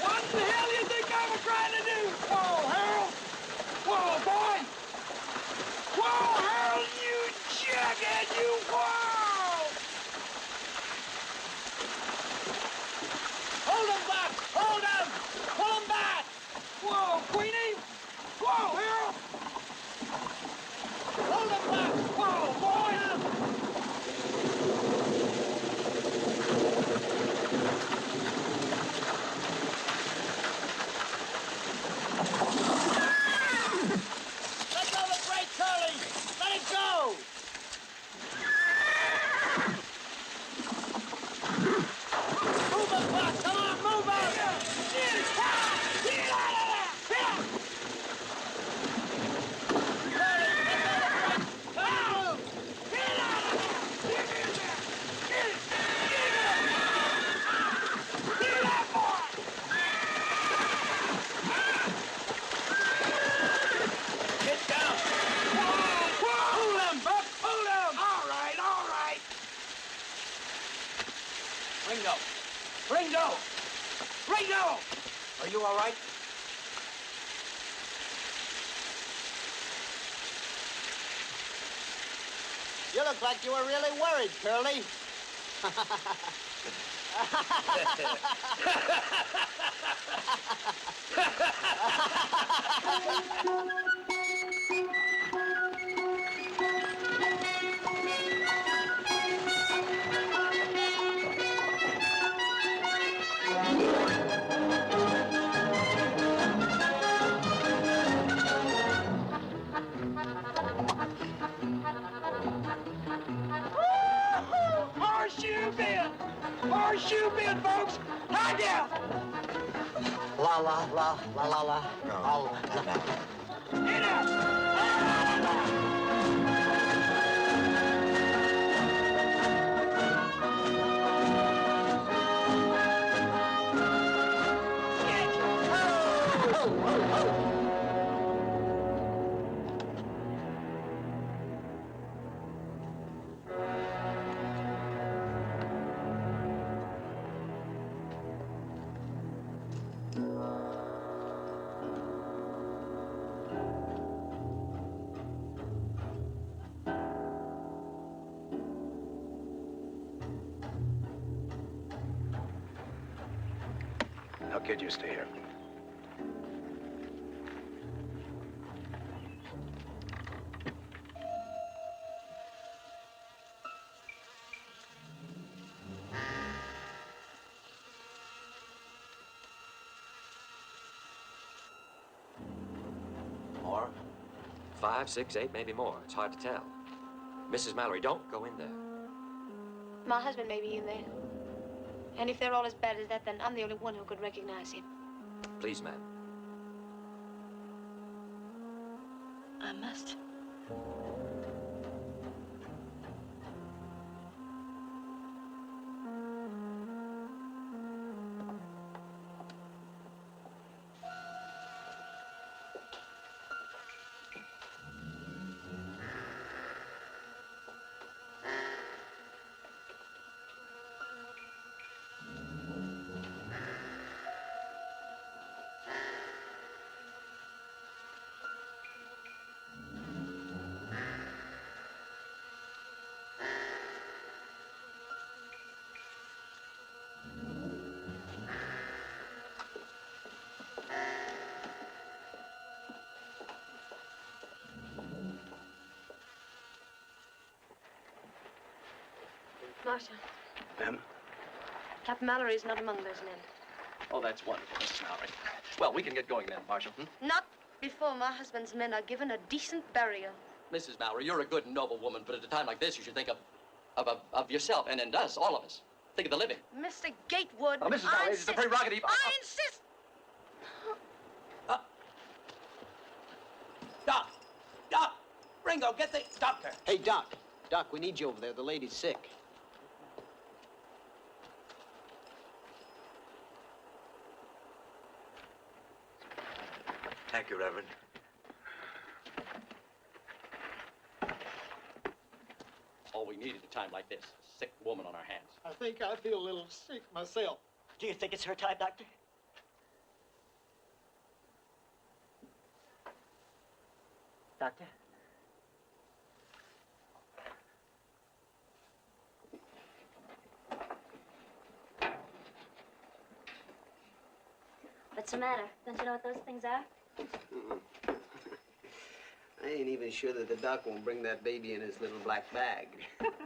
What the hell you think I was trying to do? Whoa, Harold. Whoa, boy. Whoa, Harold, you jughead, you. Whoa. Hold him, Buck. Hold him. Pull him back. Whoa, Queenie. Whoa, Harold. Hold him back. Whoa, boy. Let go the brake, Curly. Let it go. Move it, Buck. Come on, move it. Get out of there. Curly, let go the brake. Move. Get out of there. Get in there. Get it. Get it. Get that boy. Get down. Whoa. Hold him, Buck. Hold him. All right, all right.
Ringo. Ringo. Ringo. Are you all right?
You look like you were really worried, Curly.
Horseshoe bend! Horseshoe bend, folks! High down!
La la la la la la. Oh.
Get up!
Now, kid, you stay here.
More? 5, 6, 8, maybe more. It's hard to tell. Mrs. Mallory, don't go in there.
My husband may be in there. And if they're all as bad as that, then I'm the only one who could recognize him.
Please, ma'am.
I must. Marshal,
Ma'am?
Captain Mallory is not among those men.
Oh, that's wonderful, Mrs. Mallory. Well, we can get going then, Marshal.
Not before my husband's men are given a decent burial.
Mrs. Mallory, you're a good and noble woman, but at a time like this, you should think of yourself and us, all of us. Think of the living.
Mr. Gatewood,
Oh, Mrs. Mallory, it's a prerogative.
I insist.
Doc! Ringo, get the doctor.
Hey, Doc. Doc, we need you over there. The lady's sick.
Thank you, Reverend.
All we need at a time like this, a sick woman on our hands.
I think I feel a little sick myself.
Do you think it's her time, Doctor? Doctor?
What's the matter? Don't you know what those things are?
I ain't even sure that the doc won't bring that baby in his little black bag.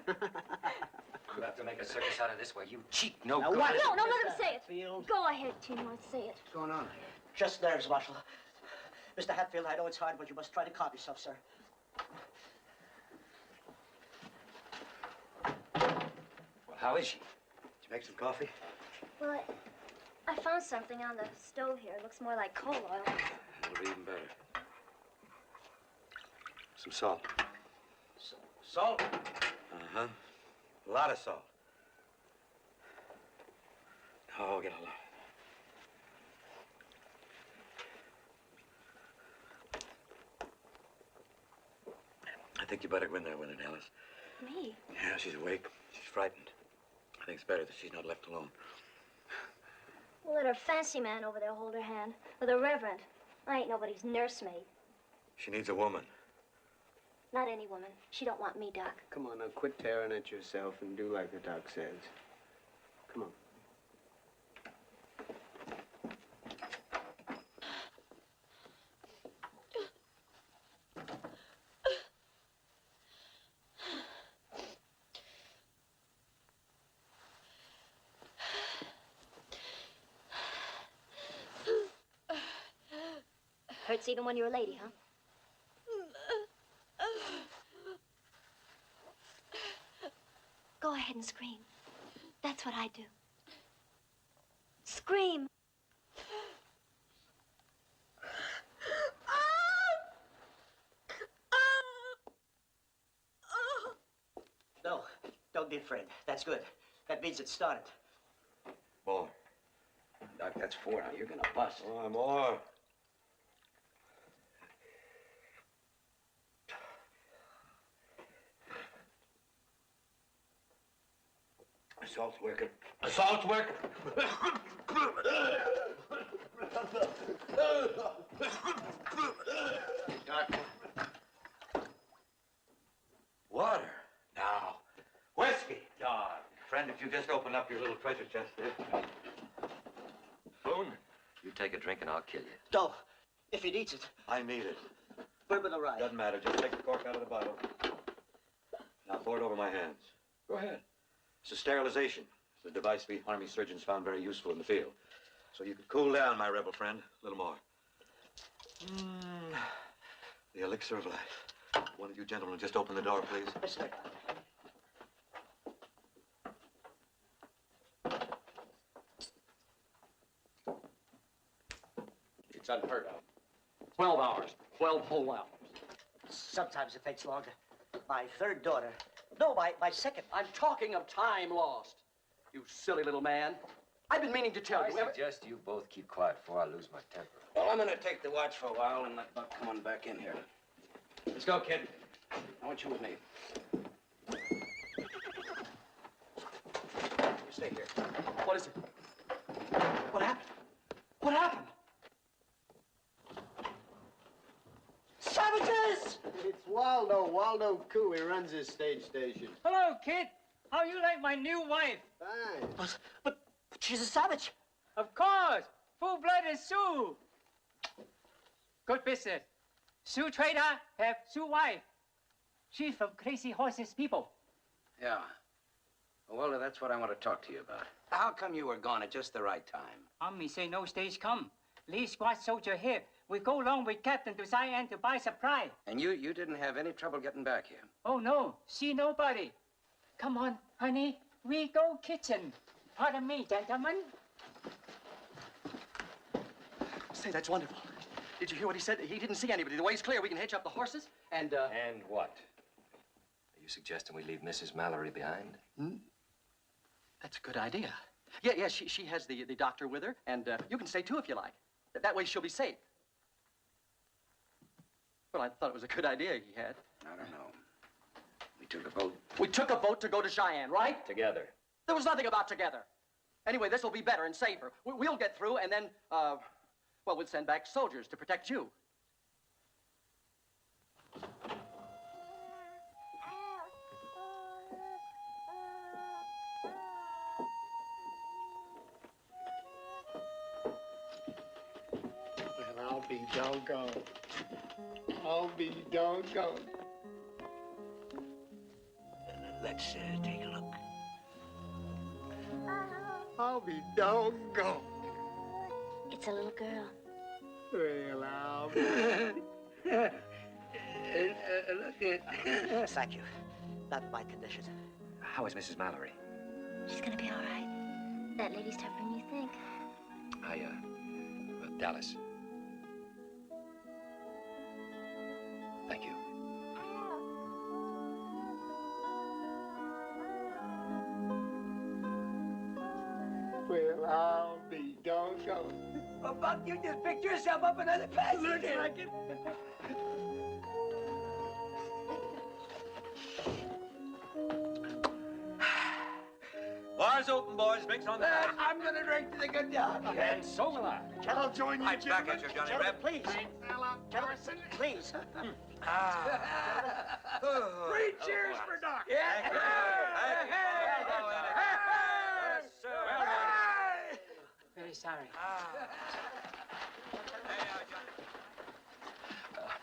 You have to make a circus out of this where you cheat. No
Now
good.
what?
No, let him say it.
Hatfield?
Go ahead, Tino, say it.
What's going on?
Just nerves, Marshal. Mr. Hatfield, I know it's hard, but you must try to calm yourself, sir.
Well, how is she?
Did you make some coffee?
Well, I found something on the stove here. It looks more like coal oil.
It'll be even better. Some salt.
Salt? Uh-huh. A lot of salt.
Oh, I'll get a lot. I think you better go in there with it, Alice.
Me?
Yeah, she's awake. She's frightened. I think it's better that she's not left alone.
We'll let her fancy man over there hold her hand. Or the Reverend. I ain't nobody's nursemaid.
She needs a woman.
Not any woman. She don't want me, Doc.
Come on, now quit tearing at yourself and do like the doc says. Come on.
Hurts even when you're a lady, huh? Go ahead and scream. That's what I do. Scream.
No, don't be afraid. That's good. That means it started.
More. Doc, that's 4 now. You're gonna bust.
Oh, more.
Assault's working.
Assault's working.
Doc.
Water. Now. Whiskey. Dog. Friend, if you just open up your little treasure chest there.
Boone, you take a drink and I'll kill you.
No, if he needs it.
I need it.
Bourbon or rye?
Doesn't matter. Just take the cork out of the bottle. Now pour it over my hands.
Go ahead.
It's a sterilization. It's a device we Army surgeons found very useful in the field. So you could cool down, my rebel friend, a little more. The elixir of life. One of you gentlemen just open the door, please.
Yes, sir.
It's unheard of. 12 hours. 12 whole hours.
Sometimes it takes longer. My third daughter. No, my second.
I'm talking of time lost. You silly little man. I've been meaning to tell
I
you.
suggest you both keep quiet before I lose my temper.
Well, I'm gonna take the watch for a while and let Buck come on back in here.
Let's go, kid. I want you with me. You stay here. What is it? What happened? What happened? Savages!
It's Waldo Coo. He runs his stage station.
Hello, kid. How you like my new wife?
Fine.
But she's a savage.
Of course. Full-blooded Sioux. Good business. Sioux trader have Sioux wife. She's from Crazy Horses people.
Yeah. Well, that's what I want to talk to you about. How come you were gone at just the right time?
Me say no stage come. Lee squad soldier here. We go along with Captain to Cheyenne to buy supply.
And you didn't have any trouble getting back here?
Oh, no. See nobody. Come on, honey. We go kitchen. Pardon me, gentlemen.
Say, that's wonderful. Did you hear what he said? He didn't see anybody. The way's clear. We can hitch up the horses and,
And what? Are you suggesting we leave Mrs. Mallory behind?
That's a good idea. Yeah, she has the doctor with her, and you can stay too if you like. That way she'll be safe. Well, I thought it was a good idea he had.
I don't know. We took a vote.
We took a vote to go to Cheyenne, right?
Together.
There was nothing about together. Anyway, this will be better and safer. We'll get through, and then, well, we'll send back soldiers to protect you.
Well, I'll be doggone. I'll be doggone.
Let's take a look.
I'll be doggone.
It's a little girl.
Well, I'll be...
Look at... Thank you. Not my condition.
How is Mrs. Mallory?
She's gonna be all right. That lady's tougher than you think.
Dallas. Thank you.
Well, I'll be doggone.
Well, Buck, you just picked yourself up another passenger.
Looks like it.
Bar's open, boys. Drinks on the house.
I'm gonna drink to the good job.
And so will I.
I'll join you,
Right back at you, Johnny Reb.
Please. Gentlemen, please.
Three cheers for Doc.
Yeah.
Thank you. Thank you. Yes, sir.
Very sorry.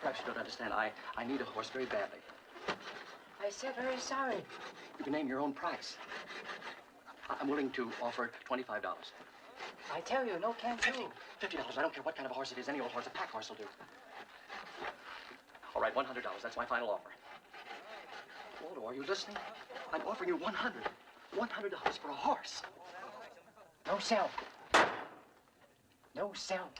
Perhaps you don't understand. I need a horse very badly.
I said very sorry.
You can name your own price. I'm willing to offer $25.
I tell you, no can do.
$50. I don't care what kind of a horse it is. Any old horse, a pack horse will do. All right, $100. That's my final offer. Waldo, are you listening? I'm offering you $100 for a horse.
No sell. No sell.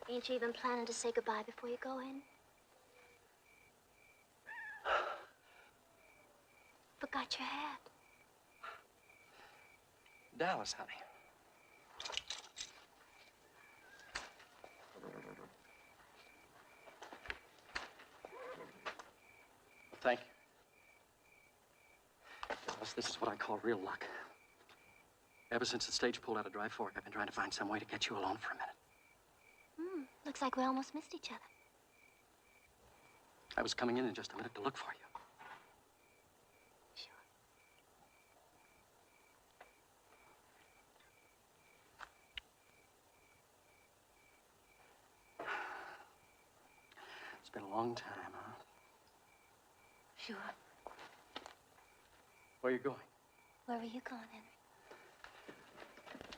Ain't you even planning to say goodbye before you go in? Forgot your hat.
Dallas, honey. Thank you. Dallas, this is what I call real luck. Ever since the stage pulled out of Dry Fork, I've been trying to find some way to get you alone for a minute.
Looks like we almost missed each other.
I was coming in just a minute to look for you.
Sure.
It's been a long time, huh?
Sure.
Where are you going?
Where were you going, Henry?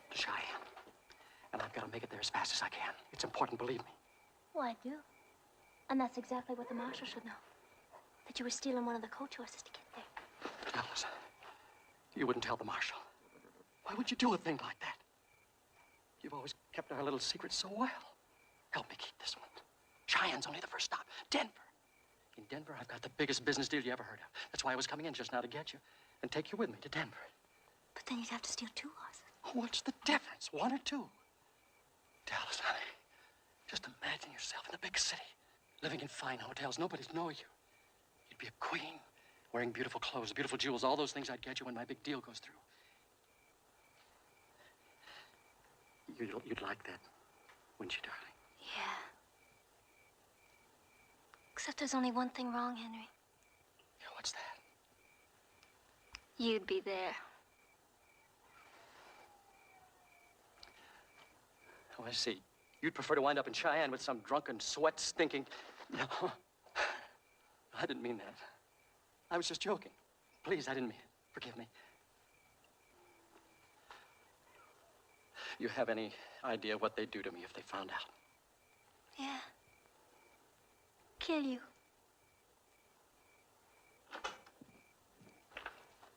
To Cheyenne. And I've got to make it there as fast as I can. It's important, believe me.
Oh, I do. And that's exactly what the marshal should know. That you were stealing one of the coach horses to get there.
Dallas, you wouldn't tell the marshal. Why would you do a thing like that? You've always kept our little secret so well. Help me keep this one. Cheyenne's only the first stop. Denver. In Denver, I've got the biggest business deal you ever heard of. That's why I was coming in just now to get you and take you with me to Denver.
But then you'd have to steal 2 horses.
What's the difference? 1 or 2? Dallas, honey, just imagine yourself in a big city, living in fine hotels. Nobody'd know you. You'd be a queen, wearing beautiful clothes, beautiful jewels, all those things I'd get you when my big deal goes through. You'd like that, wouldn't you, darling?
Yeah. Except there's only one thing wrong, Henry.
Yeah, what's that?
You'd be there.
Oh, I see. You'd prefer to wind up in Cheyenne with some drunken, sweat-stinking... No. I didn't mean that. I was just joking. Please, I didn't mean it. Forgive me. You have any idea what they'd do to me if they found out?
Yeah. Kill you.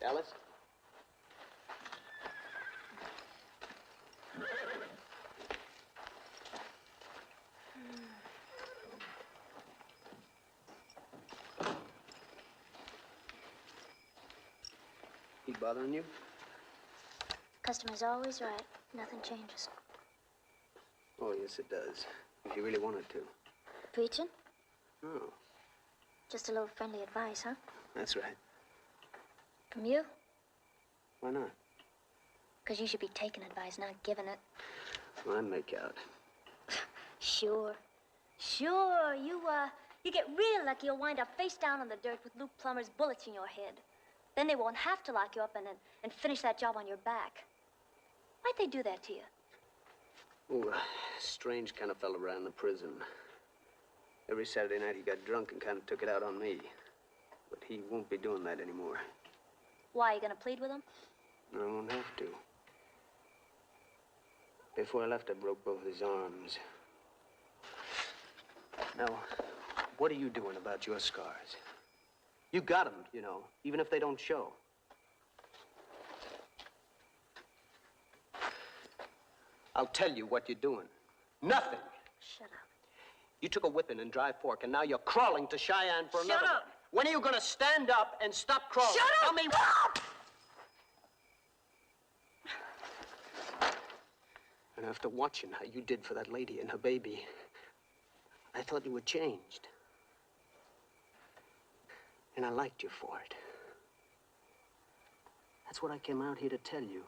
Dallas? He bothering you?
Customer's always right. Nothing changes.
Oh, yes, it does. If you really wanted to.
Preaching?
Oh,
Just a little friendly advice, huh?
that's right.
From you?
Why not?
Because you should be taking advice, not giving it.
Well, I make out.
Sure. Sure. You get real lucky, you'll wind up face down on the dirt with Luke Plummer's bullets in your head. Then they won't have to lock you up and finish that job on your back. Why'd they do that to you?
Oh, a strange kind of fellow around the prison. Every Saturday night he got drunk and kind of took it out on me. But he won't be doing that anymore.
Why, you gonna plead with him?
I won't have to. Before I left, I broke both his arms. Now, what are you doing about your scars? You got them, you know, even if they don't show. I'll tell you what you're doing. Nothing.
Shut up.
You took a whipping and dry fork, and now you're crawling to Cheyenne for another.
Shut up!
When are you gonna stand up and stop crawling?
Shut up!
Tell me. And after watching how you did for that lady and her baby, I thought you were changed. And I liked you for it. That's what I came out here to tell you.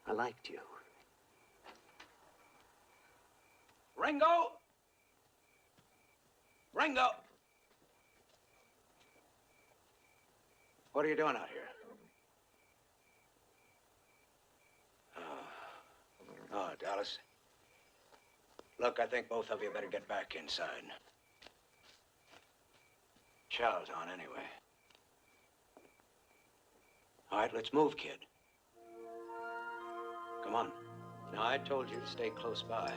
I liked you.
Ringo! Ringo! What are you doing out here? Oh, Dallas. Look, I think both of you better get back inside. Chow's on anyway. All right, let's move, kid. Come on. Now, I told you to stay close by.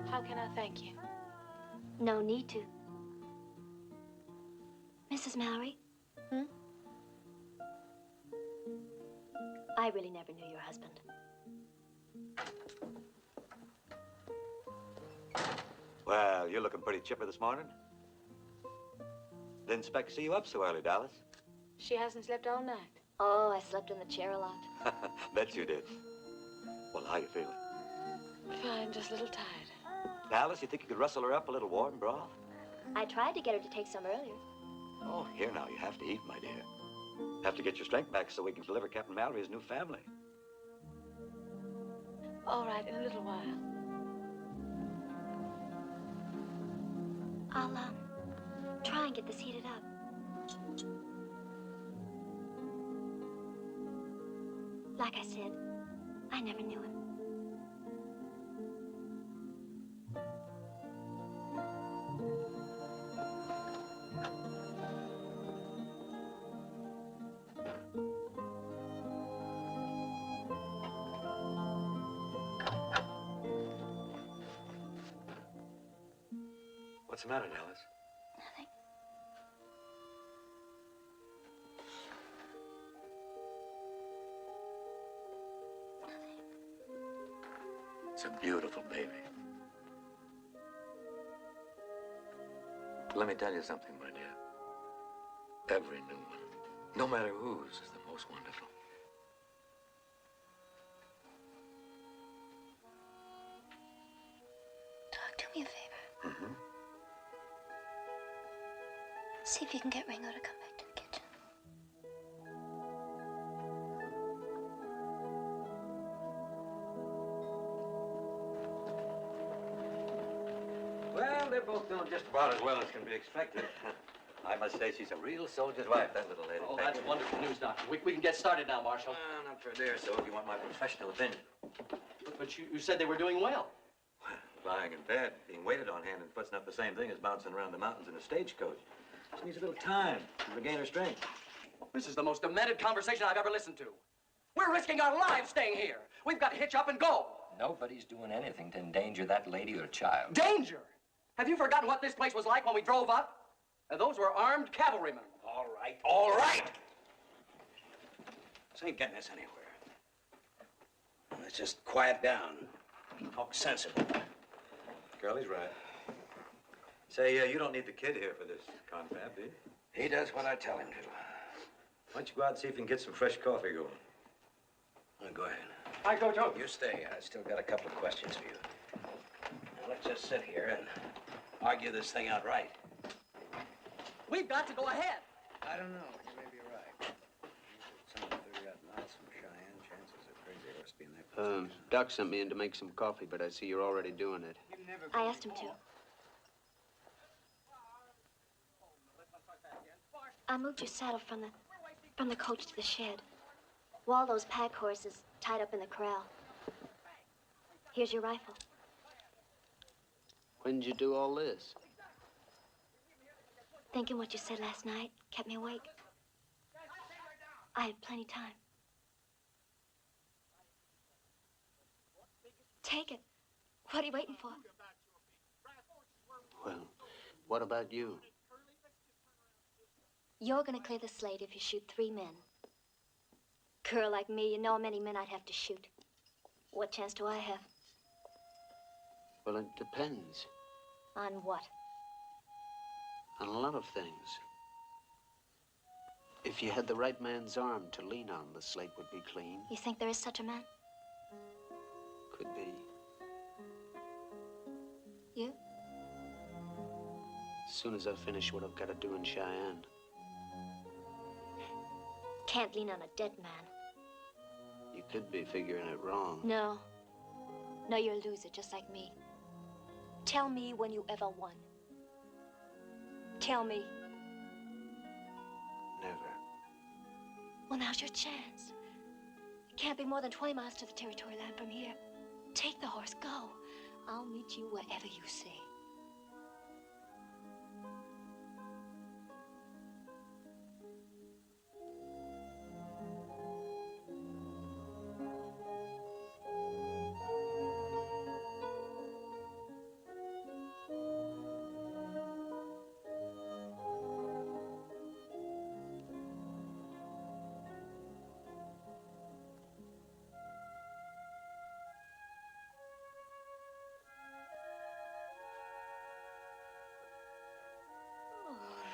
How can I thank you?
No need to. Mrs. Mallory?
Hmm?
I really never knew your husband.
Well, you're looking pretty chipper this morning. Didn't expect to see you up so early, Dallas.
She hasn't slept all night.
Oh, I slept in the chair a lot.
Bet you did. Well, how you feeling?
Fine, just a little tired.
Dallas, you think you could rustle her up a little warm broth?
I tried to get her to take some earlier.
Oh, here now, you have to eat, my dear. Have to get your strength back so we can deliver Captain Mallory his new family.
All right, in a little while.
I'll, try and get this heated up. Like I said, I never knew him.
What's the matter, Dallas?
Nothing.
It's a beautiful baby. Let me tell you something, my dear. Every new one, no matter whose, is the most wonderful.
Doc, do me a favor.
Mm-hmm.
See if you can get Ringo to come back to the kitchen.
Well, they're both doing just about as well as can be expected. I must say she's a real soldier's wife, that little lady.
Oh,
Thank
that's
you.
wonderful news, Doctor. We can get started now, Marshal.
Not for a day or so, if you want my professional opinion.
But you said they were doing well.
Lying in bed, being waited on hand and foot's not the same thing as bouncing around the mountains in a stagecoach. She needs a little time to regain her strength.
This is the most demented conversation I've ever listened to. We're risking our lives staying here. We've got to hitch up and go.
Nobody's doing anything to endanger that lady or child.
Danger! Have you forgotten what this place was like when we drove up? And those were armed cavalrymen.
All right, all right! This ain't getting us anywhere. Let's just quiet down. Talk sensible.
Curly's right. Say, you don't need the kid here for this confab, do you?
He does what I tell him to.
Why don't you go out and see if you can get some fresh coffee going?
Go ahead.
I go, Joe.
You stay. I still got a couple of questions for you. Now, let's just sit here and argue this thing out right.
We've got to go ahead.
I don't know. You may be right. Some 30-odd miles from Cheyenne, chances are crazy horse being there. Doc sent me in to make some coffee, but I see you're already doing it.
I asked him to. I moved your saddle from the coach to the shed. Waldo's pack horse is tied up in the corral. Here's your rifle.
When did you do all this?
Thinking what you said last night kept me awake. I had plenty time. Take it. What are you waiting for?
Well, what about you?
You're gonna clear the slate if you shoot 3 men. Girl like me, you know how many men I'd have to shoot. What chance do I have?
Well, it depends.
On what?
On a lot of things. If you had the right man's arm to lean on, the slate would be clean.
You think there is such a man?
Could be.
You?
As soon as I finish what I've got to do in Cheyenne.
Can't lean on a dead man.
You could be figuring it wrong.
No. No, you're a loser, just like me. Tell me when you ever won. Tell me.
Never.
Well, now's your chance. It can't be more than 20 miles to the territory line from here. Take the horse, go. I'll meet you wherever you say.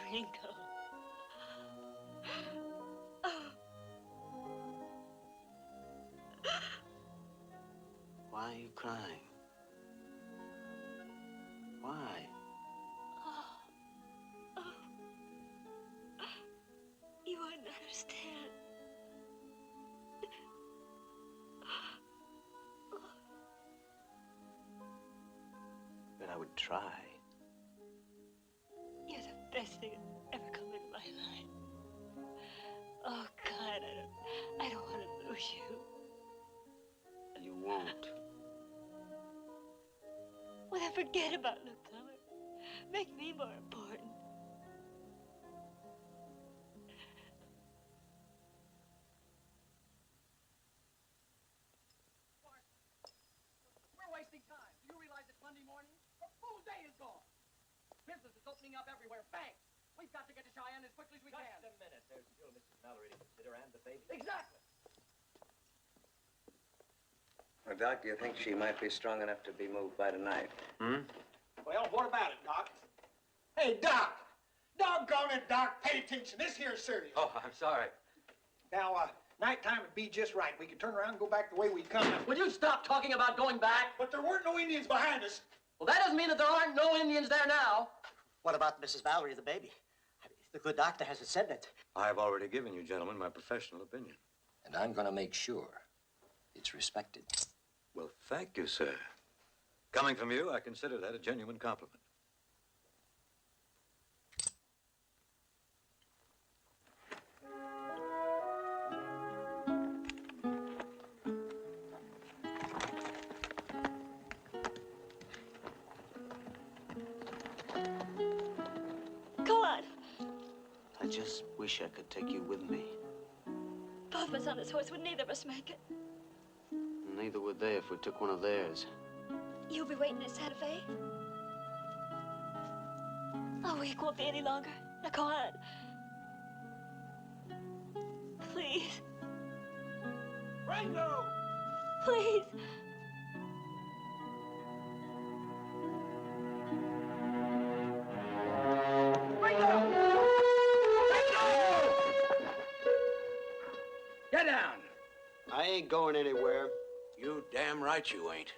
Ringo.
Why are you crying? Why?
You wouldn't understand.
But I would try.
You're the best thing that's ever come into my life. Oh, God, I don't want to lose you.
You won't.
Well, then forget about newcomer. Make me more important.
We're wasting time. Do you realize it's Monday morning? A full day is gone. Business is opening up everywhere. Banks. We've got to get to Cheyenne as quickly as we can.
Just a minute. There's still Mrs. Mallory to consider and the baby.
Exactly.
Well, Doc, do you think she might be strong enough to be moved by tonight?
Well, what about it, Doc? Hey, Doc! Doggone it, Doc. Pay attention. This here's serious.
Oh, I'm sorry.
Now, nighttime would be just right. We could turn around and go back the way we come.
Will you stop talking about going back?
But there weren't no Indians behind us.
Well, that doesn't mean that there aren't no Indians there now.
What about Mrs. Mallory, the baby? The good doctor hasn't said that.
I've already given you, gentlemen, my professional opinion.
And I'm going to make sure it's respected.
Well, thank you, sir. Coming from you, I consider that a genuine compliment.
just wish I could take you with me.
Both of us on this horse would neither of us make it.
Neither would they if we took one of theirs.
You'll be waiting in Santa Fe? Oh, we won't be any longer. Now go on. Please.
Ringo!
Please.
Get down!
I ain't going anywhere.
You damn right you ain't.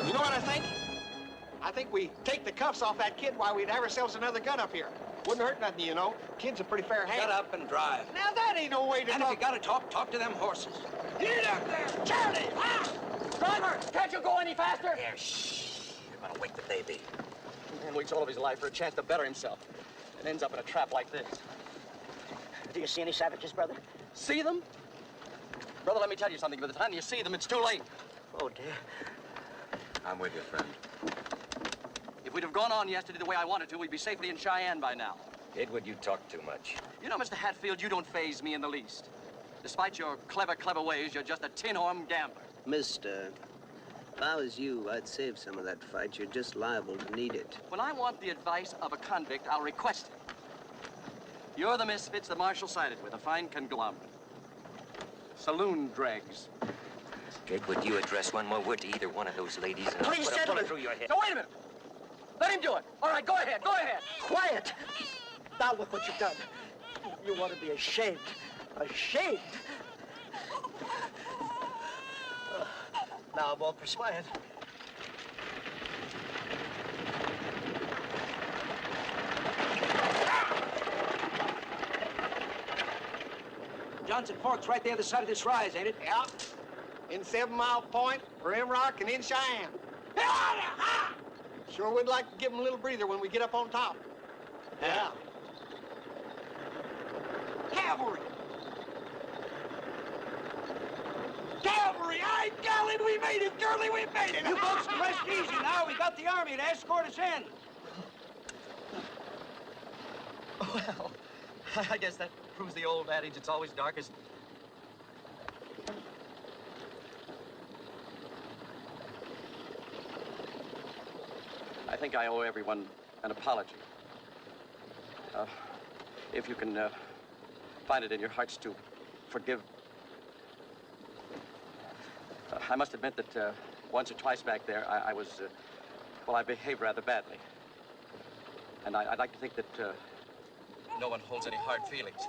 You know what I think? I think we take the cuffs off that kid while we'd have ourselves another gun up here. Wouldn't hurt nothing, you know. Kid's a pretty fair hand.
Shut up and drive.
Now that ain't no way to
And
talk.
if you gotta talk, talk to them horses.
Get up there, Charlie! Ah!
Driver, can't you go any faster?
Here, shh. You're gonna wake the baby.
A man waits all of his life for a chance to better himself and ends up in a trap like this.
Do you see any savages, brother?
See them? Brother, let me tell you something. By the time you see them, it's too late.
Oh, dear.
I'm with you, friend.
If we'd have gone on yesterday the way I wanted to, we'd be safely in Cheyenne by now.
Edward, you talk too much.
You know, Mr. Hatfield, you don't faze me in the least. Despite your clever, clever ways, you're just a tin-horn gambler.
Mister, if I was you, I'd save some of that fight. You're just liable to need it.
When I want the advice of a convict, I'll request it. You're the misfits the marshal sided with, a fine conglomerate. Saloon dregs.
Edward, you address one more word to either one of those ladies, and I'll
Please,
put a
gentlemen.
bullet through your head.
Now, wait a minute. Let him do it. All right, go ahead, go ahead.
Quiet! Now look what you've done. You ought to be ashamed. Ashamed! Now I'm all perspired.
Johnson Fork's right there on the side of this rise, ain't it?
Yeah. In 7 Mile Point, Rim Rock, and in Cheyenne. Sure would like to give them a little breather when we get up on top. Yeah. Cavalry! Cavalry! Ay, golly, we made it, girlie, we made it!
You folks rest easy now. We got the army to escort us in.
Well, I guess that proves the old adage, it's always darkest. I think I owe everyone an apology. If you can find it in your hearts to forgive. I must admit that once or twice back there, I was, well, I behaved rather badly. And I'd like to think that no one holds any hard feelings.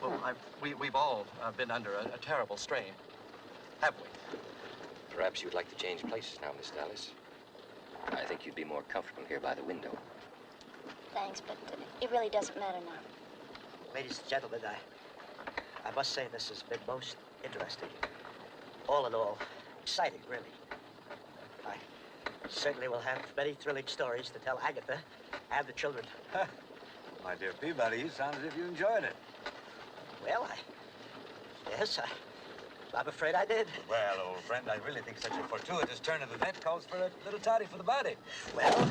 Well, we've all been under a terrible strain, have we?
Perhaps you'd like to change places now, Miss Dallas. I think you'd be more comfortable here by the window.
Thanks, but it really doesn't matter now.
Ladies and gentlemen, I must say this has been most interesting. All in all, exciting, really. I certainly will have many thrilling stories to tell Agatha and the children.
My dear Peabody, you sound as if you enjoyed it.
Well, I'm afraid I did.
Well, old friend, I really think such a fortuitous turn of event calls for a little toddy for the body.
Well,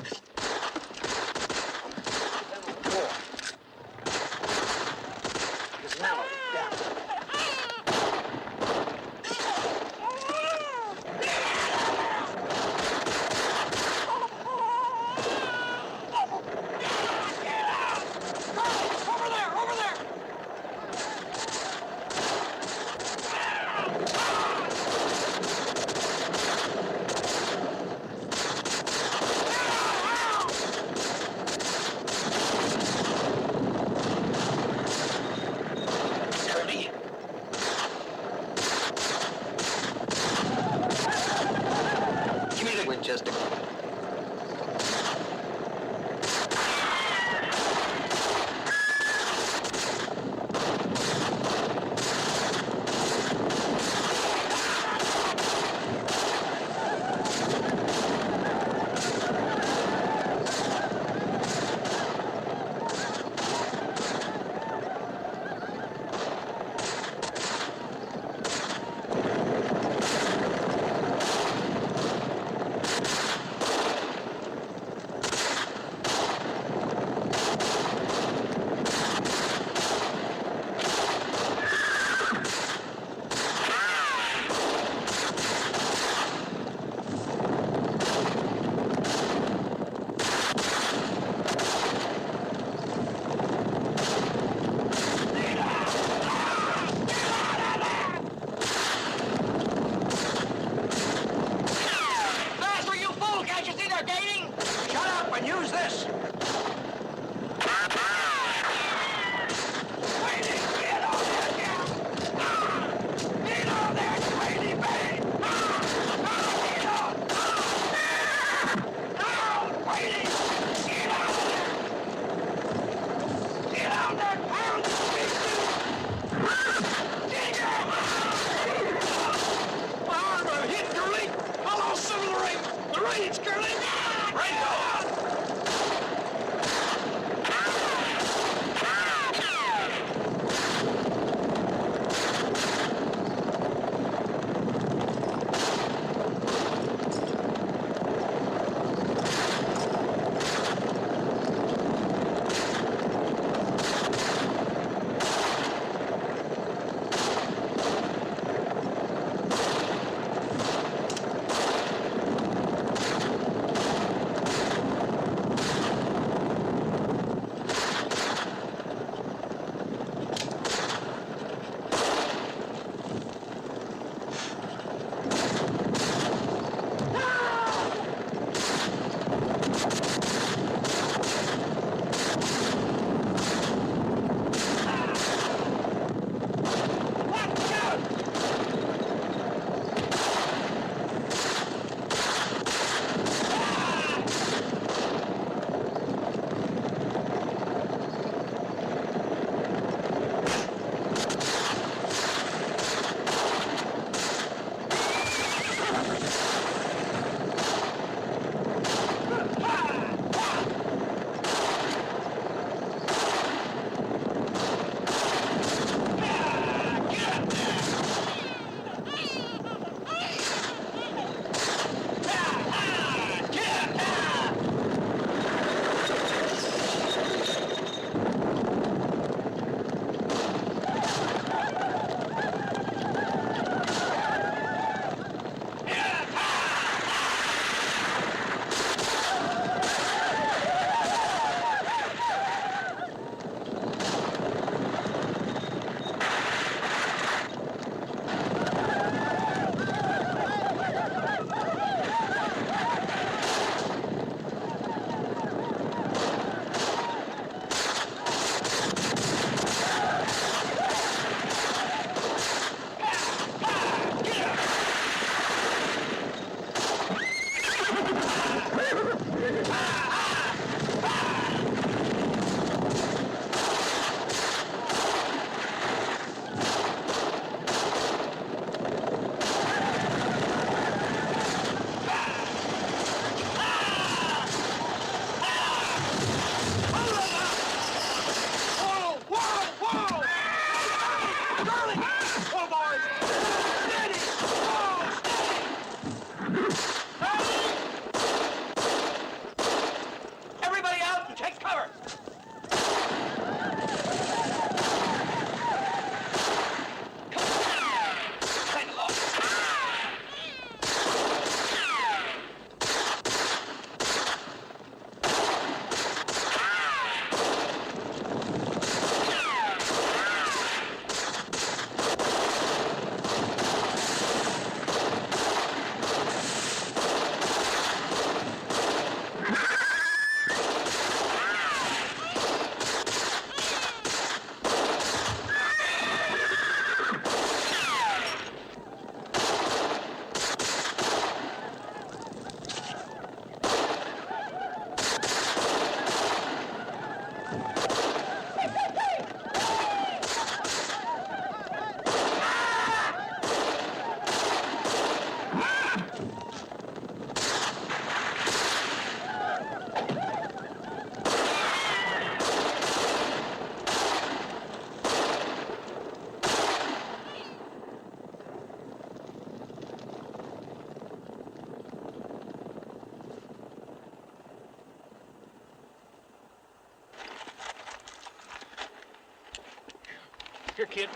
Here, kid.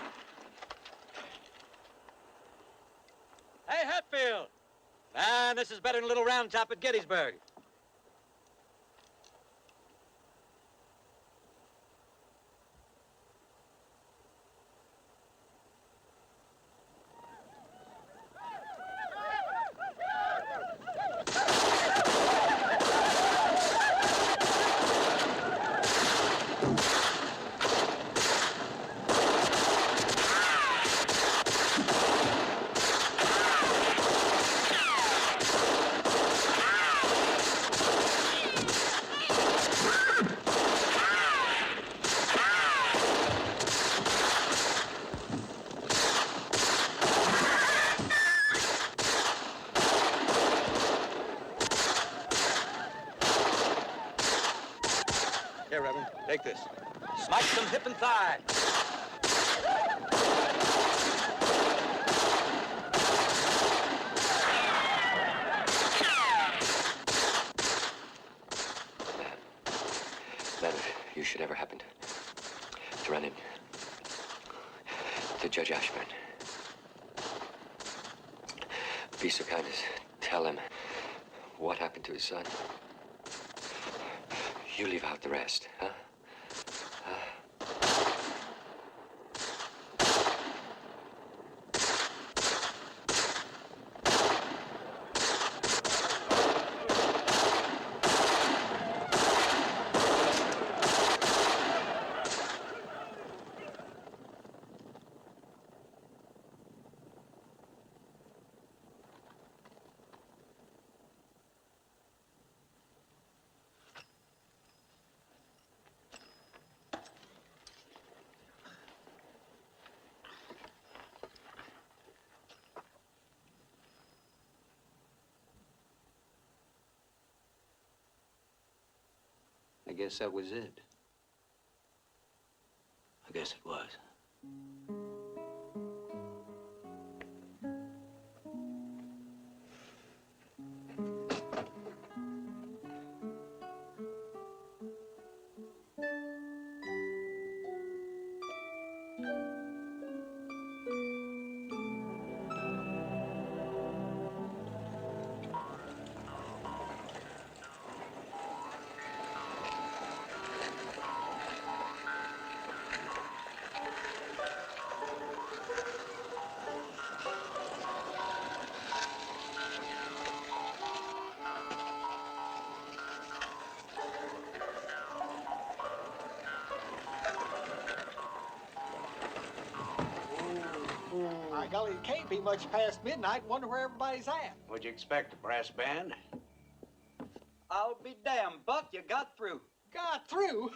Hey, Hatfield! Man, this is better than a little round top at Gettysburg.
Here, Reverend, take this.
Smite them hip and thigh.
Man, if you should ever happen to run into Judge Ashburn, be so kind as tell him what happened to his son. You leave out the rest, huh?
I guess that was it.
I guess it was.
By golly, it can't be much past midnight. Wonder where everybody's at.
What'd you expect, a brass band?
I'll be damned, Buck. You got through.
Got through?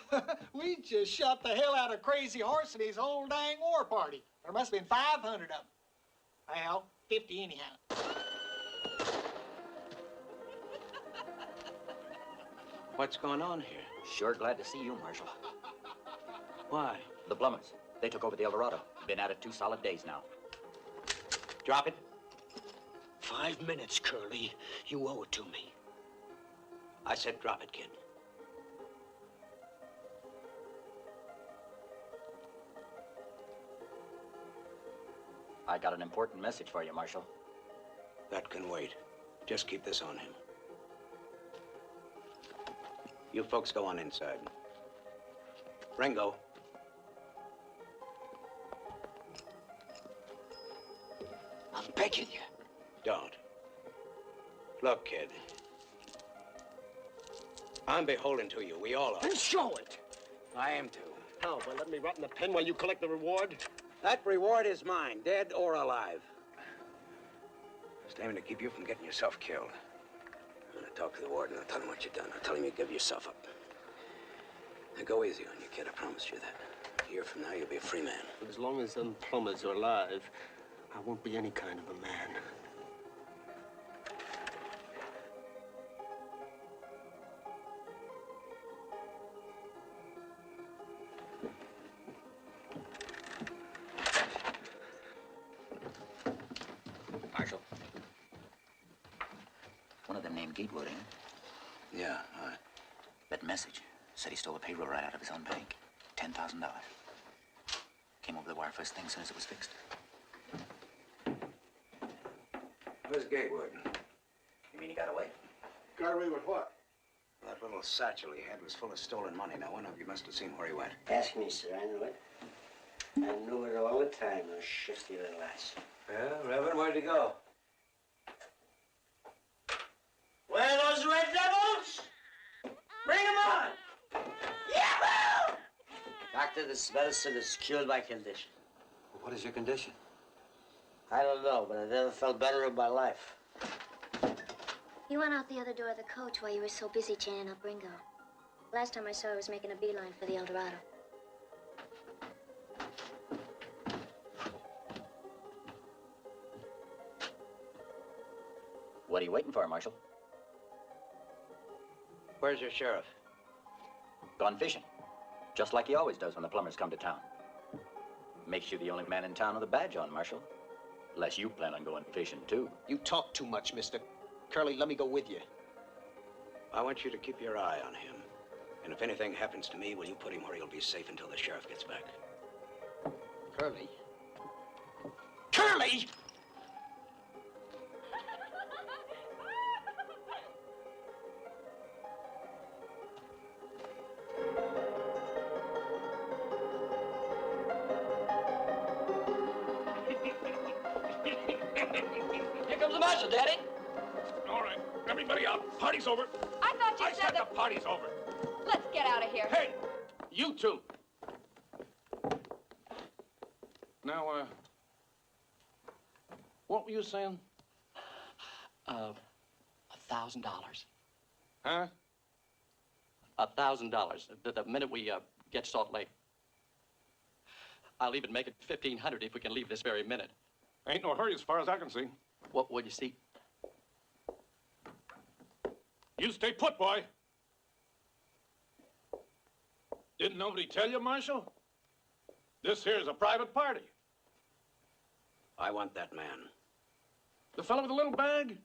We just shot the hell out of Crazy Horse and his whole dang war party. There must have been 500 of them. Well, 50 anyhow.
What's going on here?
Sure glad to see you, Marshal.
Why?
The Plumbers. They took over the El Dorado. Been at it 2 solid days now.
Drop it.
5 minutes, Curly. You owe it to me.
I said drop it, kid.
I got an important message for you, Marshal.
That can wait. Just keep this on him. You folks go on inside. Ringo.
I'm begging you.
Don't. Look, kid. I'm beholden to you. We all are.
Then show it.
I am too.
How, by letting me rot in the pen while you collect the reward?
That reward is mine, dead or alive. Just aiming to keep you from getting yourself killed.
I'm gonna talk to the warden. I'll tell him what you've done. I'll tell him you give yourself up. Now go easy on you, kid. I promised you that. A year from now, you'll be a free man.
As long as them plumbers are alive, I won't be any kind of a man.
Marshal. One of them named Gatewood, ain't it?
Yeah,
That message said he stole the payroll right out of his own bank. $10,000. came over the wire first thing as soon as it was fixed.
Where's Gatewood?
You mean he got away?
Got away with what?
That little satchel he had was full of stolen money. Now, one of you must have seen where he went.
Ask me, sir. I knew it. I knew it all the time, those shifty little ass.
Well, Reverend, where'd he go?
Where are those red devils? Bring them on! Yahoo!
Doctor, this medicine is cured my condition.
What is your condition?
I don't know, but I never felt better in my life.
You went out the other door of the coach while you were so busy chaining up Ringo. Last time I saw, he was making a beeline for the El Dorado.
What are you waiting for, Marshal?
Where's your sheriff?
Gone fishing. Just like he always does when the plumbers come to town. Makes you the only man in town with a badge on, Marshal. Unless you plan on going fishing, too.
You talk too much, mister. Curly, let me go with you.
I want you to keep your eye on him. And if anything happens to me, will you put him where he'll be safe until the sheriff gets back?
Curly? Curly!
Here comes the marshal, Daddy.
All right, everybody out. Party's over.
I thought you said
the party's over.
Let's get out of here.
Hey, you two. Now, what were you saying?
$1,000.
Huh?
$1,000. The minute we get Salt Lake. I'll even make it 1,500 if we can leave this very minute.
Ain't no hurry as far as I can see.
What would you see?
You stay put, boy. Didn't nobody tell you, Marshal? This here's a private party.
I want that man.
The fellow with the little bag?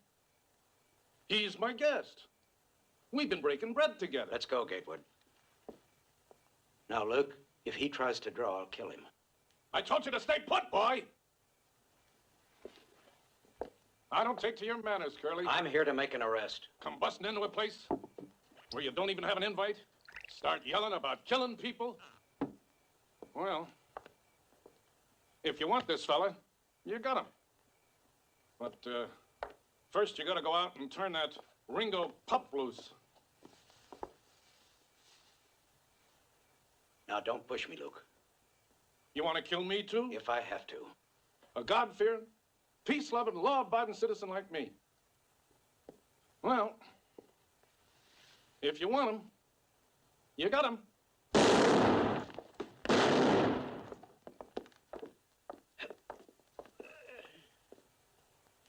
He's my guest. We've been breaking bread together.
Let's go, Gatewood. Now, Luke, if he tries to draw, I'll kill him.
I told you to stay put, boy. I don't take to your manners, Curly.
I'm here to make an arrest.
Come busting into a place where you don't even have an invite? Start yelling about killing people? Well, if you want this fella, you got him. But first you gotta go out and turn that Ringo pup loose.
Now, don't push me, Luke.
You want to kill me, too?
If I have to.
A God-fearing, peace-loving, law-abiding citizen like me. Well, if you want him, you got him.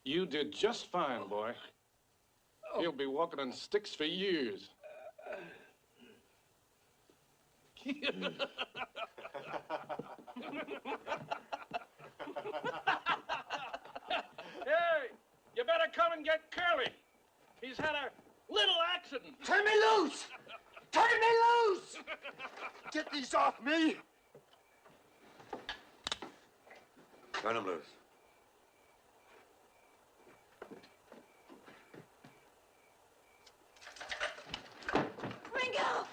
You did just fine, boy. He'll be walking on sticks for years. Hey, you better come and get Curly. He's had a little accident.
Turn me loose! Turn me loose! Get these off me!
Turn him loose.
Ringo!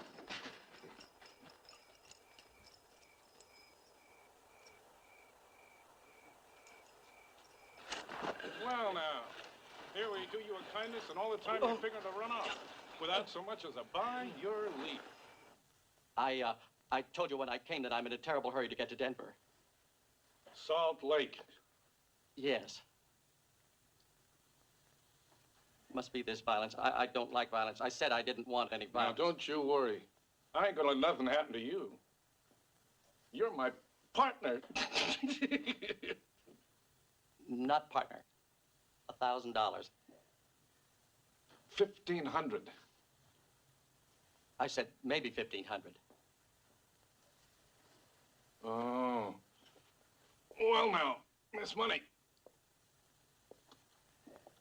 Well, now, here we do you a kindness, and all the time you're figuring to run off without so much as a by your leave.
I told you when I came that I'm in a terrible hurry to get to Denver.
Salt Lake.
Yes. Must be this violence. I don't like violence. I said I didn't want any violence.
Now, don't you worry. I ain't gonna let nothing happen to you. You're my partner.
Not partner. $1,000.
1,500.
I said maybe 1,500.
Oh. Well, now, Miss Money.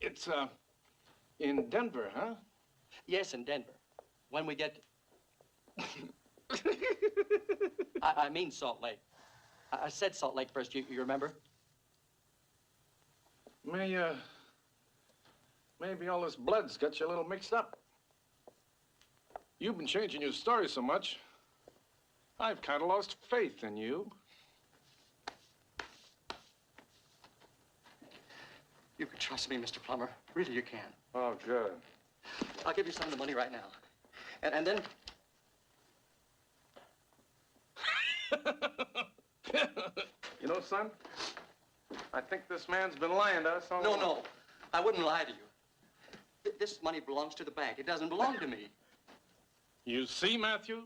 It's, in Denver, huh?
Yes, in Denver. When we get... I mean Salt Lake. I said Salt Lake first, you remember?
Maybe all this blood's got you a little mixed up. You've been changing your story so much, I've kind of lost faith in you.
You can trust me, Mr. Plummer. Really, you can.
Oh, good.
I'll give you some of the money right now. And then...
You know, son, I think this man's been lying to us all along.
No. I wouldn't lie to you. This money belongs to the bank. It doesn't belong to me.
You see, Matthew?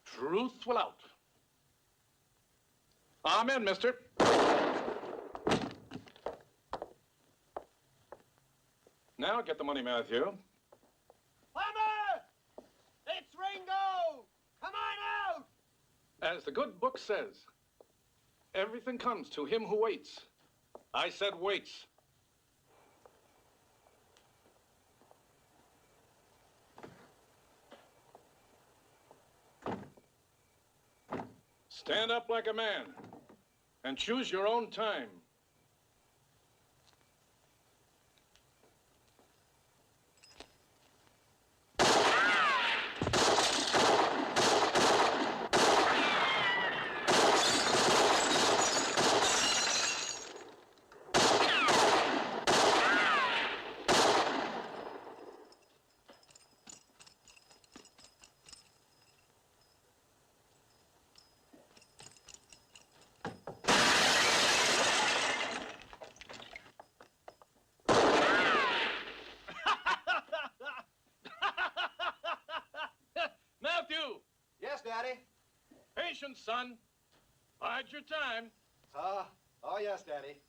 Truth will out. Amen, mister. Now get the money, Matthew.
Plummer! It's Ringo! Come on out!
As the good book says, everything comes to him who waits. I said waits. Stand up like a man and choose your own time.
Daddy?
Patience, son. Bide your time.
Oh, yes, Daddy.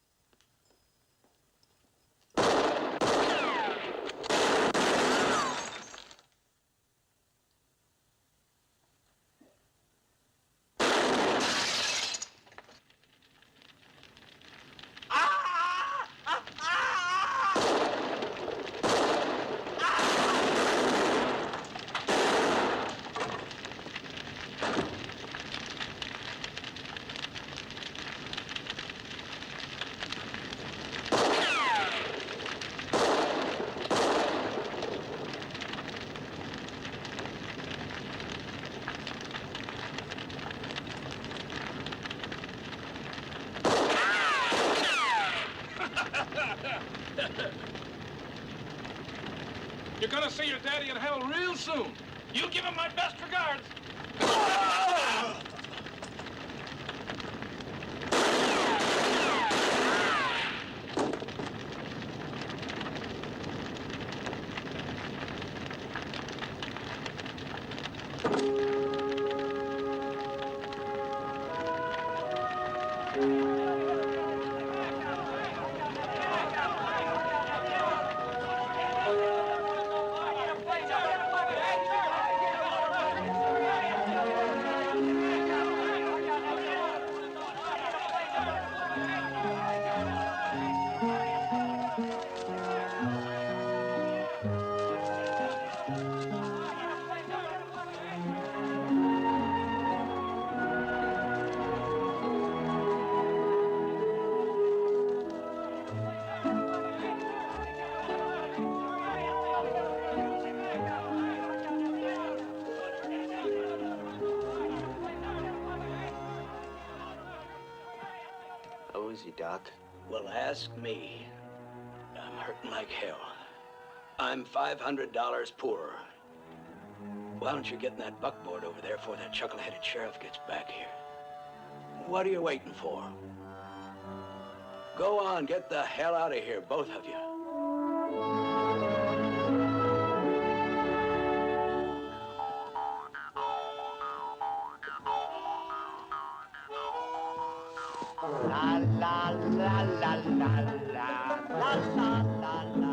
You're gonna see your daddy in hell real soon. You give him my best regards.
How is he, Doc? Well, ask me. I'm hurting like hell. I'm $500 poorer. Why don't you get in that buckboard over there before that chuckle-headed sheriff gets back here? What are you waiting for? Go on, get the hell out of here, both of you.
La la la la la la la la la la.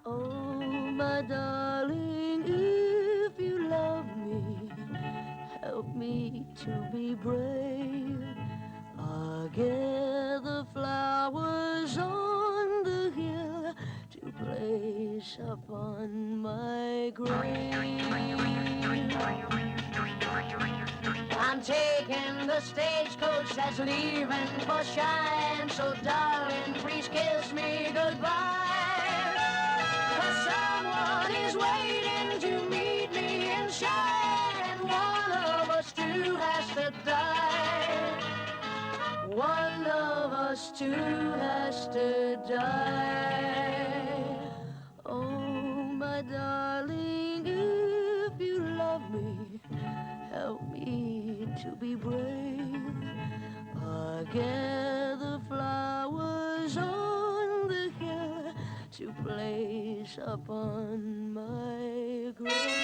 Oh, my darling, if you love me, help me to be brave. I'll gather flowers on the hill place upon my grave. I'm taking the stagecoach that's leaving for Cheyenne, so darling, please kiss me goodbye. 'Cause someone is waiting to meet me in Cheyenne. One of us two has to die. One of us two has to die. Oh, my darling, if you love me, help me to be brave. I gather flowers on the hill to place upon my grave.